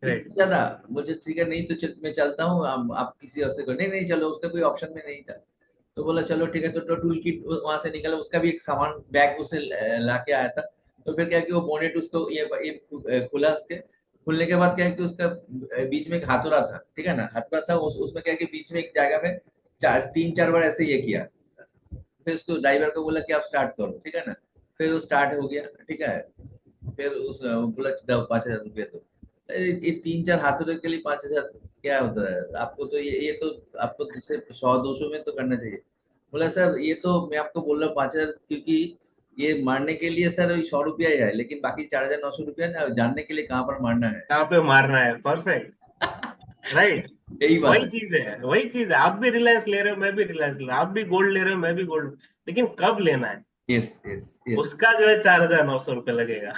right, इतना ज्यादा। मुझे ठीक है, नहीं तो मैं चलता हूँ, आप किसी और से करो। नहीं नहीं चलो, उसका कोई ऑप्शन में नहीं था। तो बोला चलो ठीक है। तो टूल किट वहां से निकला, उसका भी एक सामान बैग उसे ला के आया था। तो फिर क्या कि वो बोनेट उसको ये खुला, उसके खुलने के बाद क्या है कि उसका बीच में एक हाथौड़ा था, ठीक है ना। हाथौड़ा था उसमें क्या है कि बीच में एक जगह में तीन चार बार ऐसे ये किया। फिर उसको ड्राइवर को बोला कि आप स्टार्ट करो, ठीक है ना। फिर वो स्टार्ट हो गया, ठीक है। फिर उस बोला 5,000 रुपये दो। ये तीन चार हाथों के लिए 5,000 क्या होता है। आपको तो ये तो आपको सिर्फ 100-200 में तो करना चाहिए। बोला सर ये तो मैं आपको बोल रहा हूँ 5,000, क्योंकि ये मारने के लिए सर 100 रुपया ही है, लेकिन बाकी 4,900 रुपया ना जानने के लिए कहाँ पर मारना है। कहाँ पे मारना है, परफेक्ट, राइट। यही बात वही है। चीज है, वही चीज है। आप भी रिलायंस ले रहे हो, मैं भी रिलायंस ले रहा हूँ, आप भी गोल्ड ले रहे हो, मैं भी गोल्ड, लेकिन कब लेना है यस यस यस। उसका जो है 4,900 रुपये लगेगा।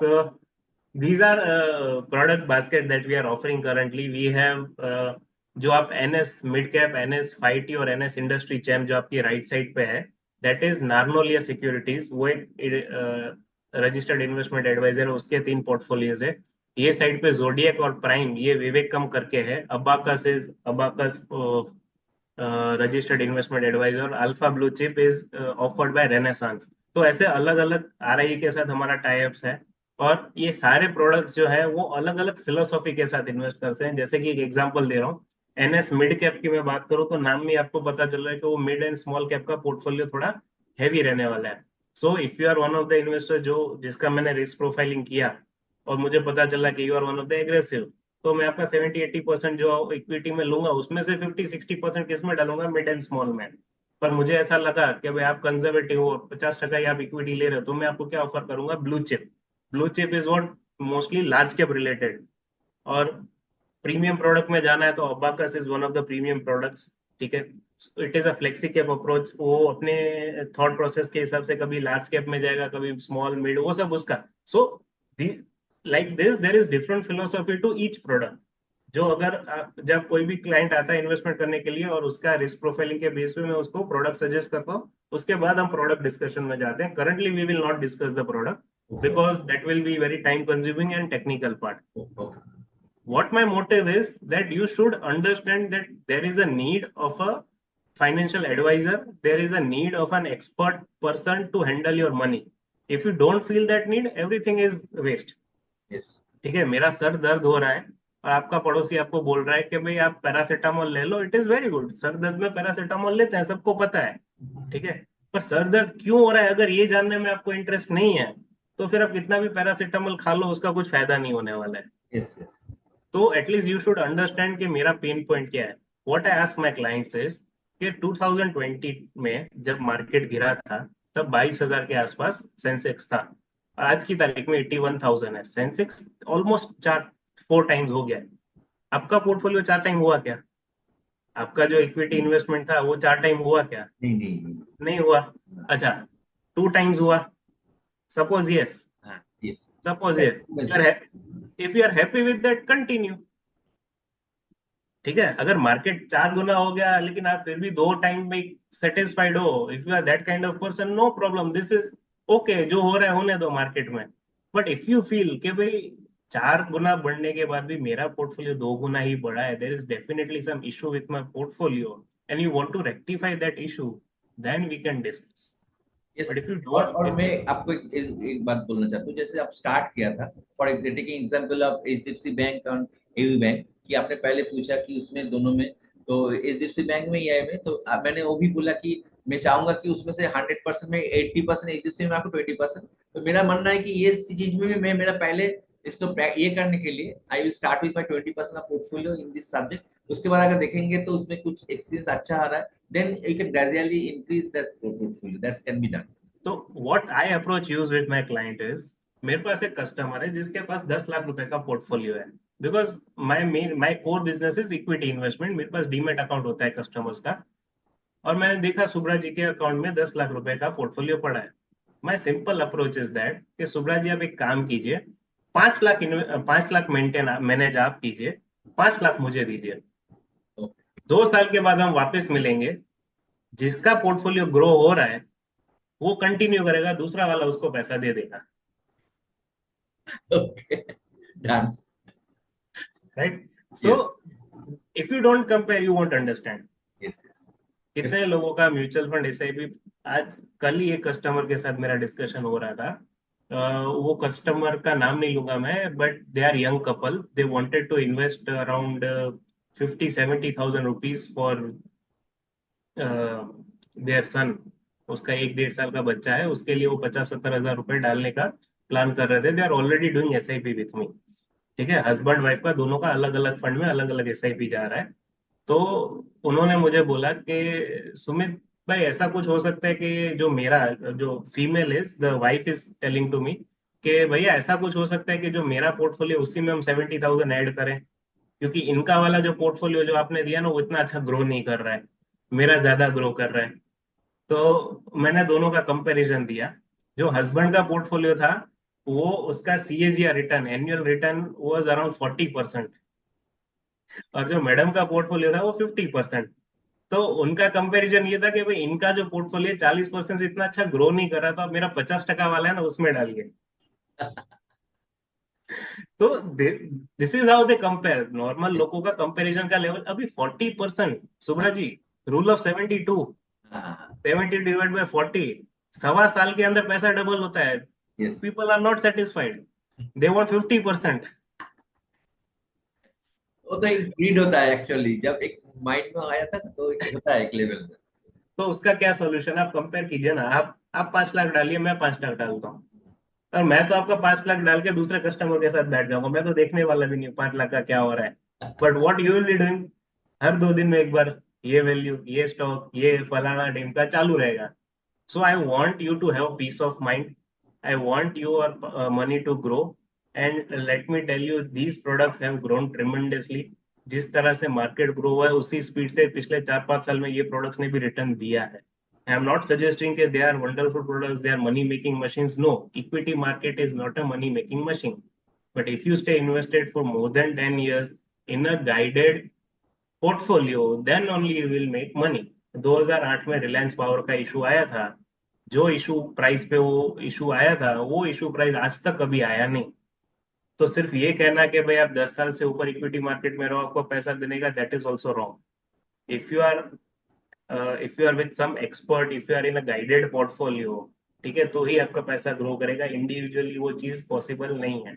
So these are product basket that we are offering currently. We have जो आप NS mid cap, NS 5T और NS इंडस्ट्री चैम जो आपकी राइट साइड पे है, दैट इज नार्नोलिया सिक्योरिटीज। वो एक रजिस्टर्ड इन्वेस्टमेंट एडवाइजर है, उसके 3 पोर्टफोलियोज है। ये साइड पे जोडियक और प्राइम, ये विवेक कम करके है। Abacus registered investment advisor. Alpha Blue Chip is offered by Renaissance. तो ऐसे अलग अलग RI के साथ हमारा टाई अप्स है। और ये सारे प्रोडक्ट्स जो है वो अलग अलग फिलोसॉफी के साथ इन्वेस्ट करते हैं। जैसे कि एक एग्जांपल दे रहा हूँ, NS मिड कैप की मैं बात करूँ तो नाम में आपको पता चल रहा है कि वो मिड एंड स्मॉल कैप का पोर्टफोलियो थोड़ा हैवी रहने वाला है। So if you are one of the investor जो जिसका मैंने रिस्क प्रोफाइलिंग किया और मुझे पता चला कि you are one of the aggressive, तो मैं आपका 70-80% जो इक्विटी में लूंगा उसमें से 50-60% किस में डालूंगा, मिड एंड स्मॉल में। पर मुझे ऐसा लगा कि भाई आप कंजर्वेटिव हो, 50% ही आप इक्विटी ले रहे हो, तो मैं आपको क्या ऑफर करूंगा, blue chip. Blue Chip is what mostly large cap related. और प्रीमियम प्रोडक्ट में जाना है तो abacus is one of the premium products, ठीक है। It is a flexi cap approach. वो अपने थॉट प्रोसेस के हिसाब से कभी लार्ज कैप में जाएगा, कभी स्मॉल मिड, वो सब उसका। So like this there is different philosophy to each product. जो अगर जब कोई भी क्लाइंट आता है इन्वेस्टमेंट करने के लिए और उसका रिस्क प्रोफाइलिंग के बेस पे मैं उसको प्रोडक्ट सजेस्ट करता हूँ, उसके बाद हम प्रोडक्ट डिस्कशन में जाते हैं। Currently we will not discuss the product okay because that will be very time consuming and technical part. Okay. What my motive is that you should understand that there is a need of a financial advisor, there is a need of an expert person to handle your money. If you don't feel that need, everything is waste. Yes. ठीक है, मेरा sir दर्द हो रहा है और आपका पड़ोसी आपको बोल रहा है कि भाई आप पैरासीटामोल ले लो, it is very good, sir दर्द में पैरासीटामोल लेते हैं, सबको पता है, ठीक है। पर सर दर्द क्यों हो रहा है अगर ये जानने में आपको इंटरेस्ट नहीं है, तो फिर आप कितना भी पैरासीटामोल खा लो उसका कुछ फायदा नहीं होने वाला है। Yes yes. तो एटलीस्ट यू शुड अंडरस्टैंड कि मेरा पेन पॉइंट क्या है। What I ask my clients is कि 2020 में जब मार्केट गिरा था तब 22,000 के आसपास सेंसेक्स था। आज की तारीख में 81,000 है सेंसेक्स। ऑलमोस्ट 4 टाइम्स हो गया। आपका पोर्टफोलियो 4 टाइम हुआ क्या? आपका जो इक्विटी इन्वेस्टमेंट था वो 4 टाइम हुआ क्या? नहीं नहीं नहीं। नहीं हुआ। अच्छा, 2 टाइम्स हुआ, सपोज, यस। हाँ Yes. Suppose if you are happy with that, continue. ठीक है, अगर मार्केट 4 गुना हो गया लेकिन आप फिर भी 2 टाइम में सेटिस्फाइड हो, if you are that kind of person, no problem, this is okay, जो हो रहा है होने दो मार्केट में. बट इफ यू फील कि भाई 4 गुना बढ़ने के बाद भी मेरा पोर्टफोलियो 2 गुना ही बढ़ा है, there is definitely some issue with my portfolio and you want to rectify that issue, then we can discuss. Yes. But if you और डोंट, मैं आपको एक बात बोलना चाहता हूँ. जैसे आप स्टार्ट किया था, for taking example of HDFC bank और एयू बैंक, कि आपने पहले पूछा कि उसमें दोनों में, तो एचडीएफसी बैंक में या में, तो मैंने वो भी बोला कि मैं चाहूंगा कि उसमें से 100% में 80% एचडीएफसी में, आपको 20%. तो मेरा मानना है कि ये चीज में भी मैं मेरा पहले इसको ये करने के लिए I will start with my 20% of portfolio in this subject. उसके बाद अगर देखेंगे तो उसमें कुछ एक्सपीरियंस अच्छा आ रहा है, then you can gradually increase that portfolio. That can be done. तो what I approach use with my client is, मेरे पास एक कस्टमर है जिसके पास 10 लाख रुपए का पोर्टफोलियो है, because my core business is equity investment. मेरे पास डीमेट अकाउंट होता है कस्टमर्स का, और मैंने देखा सुब्रा जी के अकाउंट में 10 लाख रुपए का पोर्टफोलियो पड़ा है. My simple approach is that कि सुब्रा जी आप एक काम कीजिए, 5 लाख मेंटेन मैनेज आप कीजिए, 5 लाख मुझे दीजिए, 2 साल के बाद हम वापस मिलेंगे, जिसका पोर्टफोलियो ग्रो हो रहा है वो कंटिन्यू करेगा, दूसरा वाला उसको पैसा दे देगा. Okay, done. Right? So if you don't compare, you won't understand. Yes, yes. कितने लोगों का म्यूचुअल फंड ऐसे भी, आज कल ही एक कस्टमर के साथ मेरा डिस्कशन हो रहा था. वो कस्टमर का नाम नहीं लूंगा मैं, but they are young couple, they wanted to invest around 50-70,000 rupees for their son. उसका 1-1.5 साल का बच्चा है, उसके लिए वो 50-70 हजार रुपए डालने का प्लान कर रहे थे. They are already doing SIP with me. ठीक है, हस्बैंड वाइफ का दोनों का अलग अलग फंड में अलग अलग एसआईपी जा रहा है. तो उन्होंने मुझे बोला कि सुमित भाई, ऐसा कुछ हो सकता है कि जो female is the wife is telling to me कि भैया ऐसा कुछ हो सकता है कि जो मेरा पोर्टफोलियो उसी में हम 70,000 ऐड करें, क्योंकि इनका वाला जो पोर्टफोलियो जो आपने दिया ना वो इतना अच्छा ग्रो नहीं कर रहा है, मेरा ज्यादा ग्रो कर रहा है. तो मैंने दोनों का कंपैरिजन दिया. जो हस्बैंड का पोर्टफोलियो था वो, उसका CAGR return, annual return was around 40%, और जो मैडम का पोर्टफोलियो था वो 50%. तो उनका कंपैरिजन ये था कि भाई इनका जो पोर्टफोलियो 40% से इतना अच्छा ग्रो नहीं कर रहा था, मेरा 50% वाला है ना उसमें डालिए. तो this is how they compare. Normal लोगों का कंपैरिजन का लेवल अभी 40%. सुब्रा जी, रूल ऑफ 72, 70 डिवाइड बाय 40, 1.25 साल के अंदर पैसा डबल होता है. Yes. People are not satisfied, they want 50%. वो तो एक ग्रीड होता है एक्चुअली, जब एक माइंड में आया था तो एक होता है एक लेवल में. तो उसका क्या सॉल्यूशन, आप कंपेयर कीजिए ना. आप 5 लाख डालिए, मैं 5 लाख डालता हूँ, और मैं तो आपका 5 लाख डाल के दूसरे कस्टमर के साथ बैठ जाऊंगा, मैं तो देखने वाला भी नहीं 5 लाख का क्या हो रहा है. But what you will be doing, हर 2 दिन में एक बार ये वैल्यू, ये स्टॉक, ये फलाना ढिमका चालू रहेगा. So I want you to have peace of mind. I want your money to grow. And let me tell you, these products have grown tremendously. जिस तरह से मार्केट ग्रो हुआ है उसी स्पीड से पिछले 4-5 साल में ये प्रोडक्ट्स ने भी रिटर्न दिया है. I am not suggesting that they are wonderful products, they are money making machines. No, equity market is not a money making machine. But if you stay invested for more than 10 years in a guided portfolio, then only you will make money. 2008 में Reliance power का issue आया था, जो issue price पे वो issue आया था, वो इशू प्राइस आज तक कभी आया नहीं. तो सिर्फ ये कहना कि भाई आप 10 साल से ऊपर इक्विटी मार्केट में रहो आपको पैसा देने का, that is also wrong. If you are with some expert, if you are in a guided portfolio, ठीक है, तो ही आपका पैसा ग्रो करेगा. इंडिविजुअली वो चीज पॉसिबल नहीं है.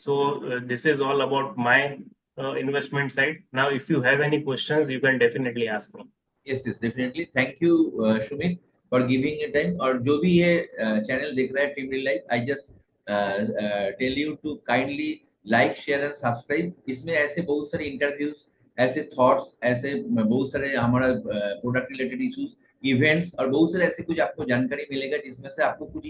सो this is all about my investment side. Now if you have any questions you can definitely ask me. Yes, yes, definitely. Thank you, Shumit, for giving a time. और जो भी ये channel देख रहा है team real life, I just tell you to kindly like, share and subscribe. इसमें ऐसे बहुत सारे इंटरव्यूज, ऐसे थॉट्स, ऐसे बहुत सारे हमारा प्रोडक्ट रिलेटेड इश्यूज, इवेंट्स, और बहुत सारे ऐसे कुछ आपको जानकारी मिलेगा जिसमें से आपको कुछ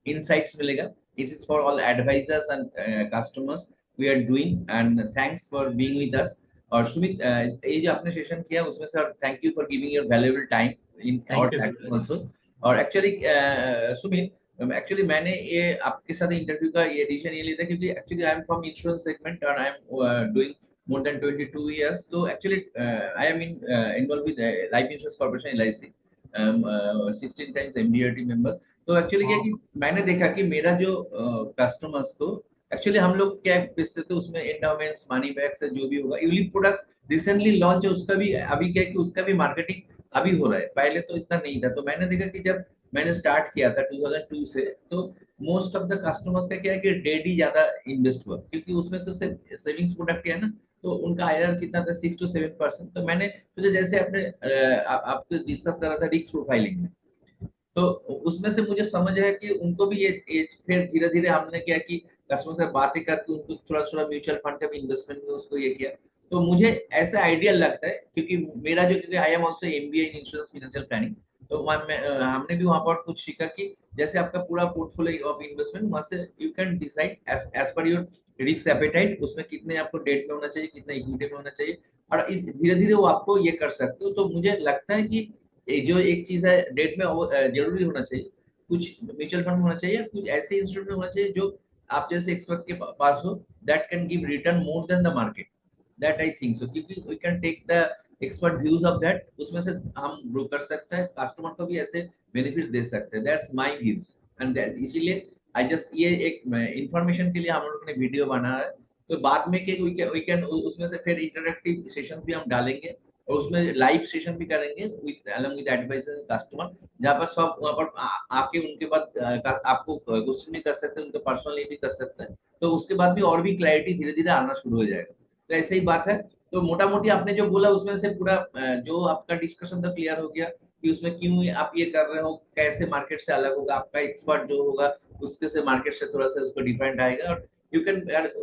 इनसाइट्स मिलेगा. It is for all advisors and customers we are doing, and thanks for being with us. और सुमित, ये जो आपने सेशन किया उसमें sir, thank you for giving your valuable time in our time also. और एक्चुअली सुमित, एक्चुअली मैंने ये आपके साथ इंटरव्यू का ये डिसीजन ये लिया था क्योंकि actually I am from insurance segment और I am doing more than 22 years. So actually, I am involved with Life Insurance Corporation (LIC). 16 times MDRT member. तो एक्चुअली क्या कि मैंने देखा कि मेरा जो कस्टमर्स को एक्चुअली हम लोग क्या बेचते थे उसमें एंडाउमेंट्स, मनी बैग्स जो भी होगा, यूलिप प्रोडक्ट्स रिसेंटली लॉन्च है, उसका भी अभी क्या कि उसका भी मार्केटिंग अभी हो रहा है, पहले तो इतना नहीं था। तो मैंने देखा कि जब मैंने स्टार्ट किया था 2002 से, तो मोस्ट ऑफ द कस्टमर्स का क्या है कि डेडी ज्यादा इन्वेस्ट हुआ, क्योंकि उसमें से सेविंग्स प्रोडक्ट है ना, तो उनका आईआर कितना था 6 to 7%। तो मैंने सोचा जैसे अपने आपको डिस्कस कर रहा था रिस्क प्रोफाइलिंग में, तो उसमें से मुझे समझ है कि उनको भी ये फिर धीरे धीरे हमने क्या कि कस्टमर से बातें करके उनको थोड़ा थोड़ा म्यूचुअल फंड का भी इन्वेस्टमेंट में उसको ये किया। तो मुझे ऐसा आइडिया लगता है क्योंकि मेरा जो, क्योंकि I am also MBA in insurance financial planning, तो हमने भी वहां पर कुछ सीखा कि जैसे आपका पूरा पोर्टफोलियो ऑफ इन्वेस्टमेंट वहां से you can decide as per your risk appetite, उसमें कितने आपको डेट में होना चाहिए, कितना इक्विटी में होना चाहिए, और इस धीरे धीरे वो आपको ये कर सकते हो। तो मुझे लगता है कि जो एक चीज है डेट में जरूरी होना चाहिए, कुछ म्यूचुअल फंड होना चाहिए, कुछ ऐसे इंस्ट्रूमेंट होना चाहिए जो आप जैसे एक्सपर्ट के पास हो, that can give return more than the market, that I think so, क्योंकि we can take the expert views of that, उसमें से हम ग्रो कर सकते हैं, कस्टमर को भी ऐसे बेनिफिट्स दे सकते हैं। That's my views and that, इसीलिए आई जस्ट ये एक इंफॉर्मेशन के लिए हम लोगों ने वीडियो बना है। तो बाद में के वी कैन उसमें से फिर इंटरेक्टिव सेशन भी हम डालेंगे, और उसमें लाइव सेशन भी करेंगे with along with advisor customer, जहाँ पर सब वहाँ पर आके उनके बाद आपको क्वेश्चन भी कर सकते हैं, उनको पर्सनली भी कर सकते हैं। तो उसके बाद भी और भी क्लैरिटी धीरे धीरे आना शुरू हो जाएगा। तो ऐसे ही बात है। तो मोटा मोटी आपने जो बोला उसमें से पूरा जो आपका डिस्कशन था क्लियर हो गया कि उसमें क्यों आप ये कर रहे हो, कैसे मार्केट से अलग होगा, आपका एक्सपर्ट जो होगा उसके से मार्केट से थोड़ा सा उसको डिफरेंट आएगा। और यू कैन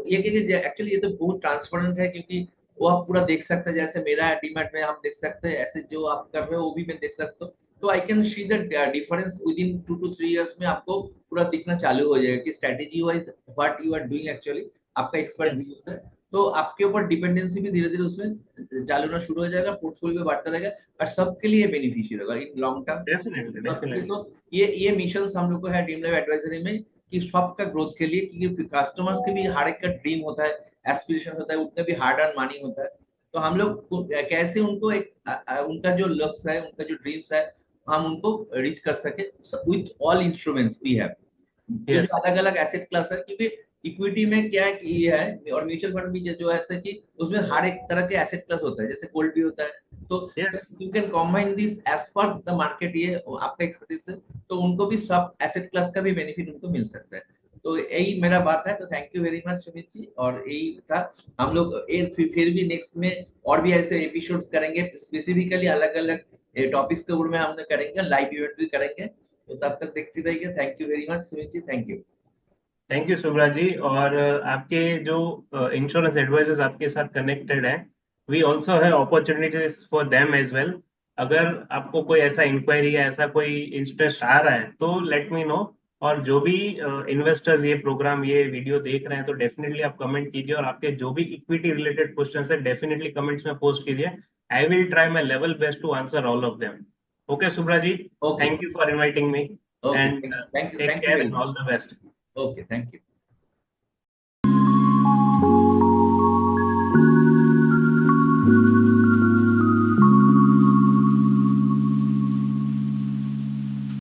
ये एक्चुअली ये तो बहुत ट्रांसपेरेंट है, क्योंकि वो आप पूरा देख सकते हैं, जैसे मेरा डीमैट में हम देख सकते हैं, ऐसे जो आप कर रहे हो वो भी मैं देख सकता हूँ। तो I can see the difference with in 2 to 3 years में आपको पूरा दिखना चालू हो जाएगा कि strategy wise what you are doing actually, आपका एक्सपर्ट Yes, व्यूज है। तो आपके ऊपर डिपेंडेंसी भी धीरे धीरे उसमें चालू होना शुरू हो जाएगा, पोर्टफोलियो बढ़ता रहेगा, और सबके लिए बेनिफिशियल होगा इन लॉन्ग टर्म। definitely, सबके definitely. तो ये मिशन हम लोग को है ड्रीम लाइफ एडवाइजरी में, कि सबका ग्रोथ के लिए, क्योंकि कस्टमर्स के भी हर एक का ड्रीम होता है, एस्पिरेशन होता है, उतना भी हार्ड अर्न मनी होता है। तो हम लोग कैसे उनको एक उनका जो लक्ष्य है, उनका जो ड्रीम्स है, हम उनको रीच कर सके with all instruments we have, जो Yes, अलग अलग एसेट क्लास है। क्योंकि इक्विटी में क्या ये है, और म्यूचुअल फंड भी जो ऐसे कि उसमें हर एक तरह के एसेट क्लास होता है, जैसे गोल्ड भी होता है। तो yes. You can combine this as per the market, ये आपका एक्सपर्टीज से, तो उनको भी सब एसेट क्लास का भी बेनिफिट उनको मिल सकता है। तो यही मेरा बात है। तो thank you very much Sumit ji, और यही था। हम लोग फिर भी नेक्स्ट में और भी ऐसे एपिसोड्स करेंगे, स्पेसिफिकली अलग अलग टॉपिक्स के ऊपर में हम करेंगे, लाइव इवेंट भी करेंगे। तो तब तक देखते रहिए। Thank you very much Sumit ji, thank you. Thank you Subra ji. और आपके जो इंश्योरेंस एडवाइजर्स आपके साथ कनेक्टेड हैं, we also have opportunities for them as well. अगर आपको कोई ऐसा इंक्वायरी या ऐसा कोई इंटरेस्ट आ रहा है तो लेट मी नो। और जो भी इन्वेस्टर्स ये प्रोग्राम ये वीडियो देख रहे हैं तो डेफिनेटली आप कमेंट कीजिए, और आपके जो भी इक्विटी रिलेटेड क्वेश्चन है डेफिनेटली कमेंट्स में पोस्ट कीजिए। I will try my level best to answer all of them. Okay Subra ji, okay thank you for inviting me okay, and thank you, take thank you care very and much. All the best. Okay, thank you.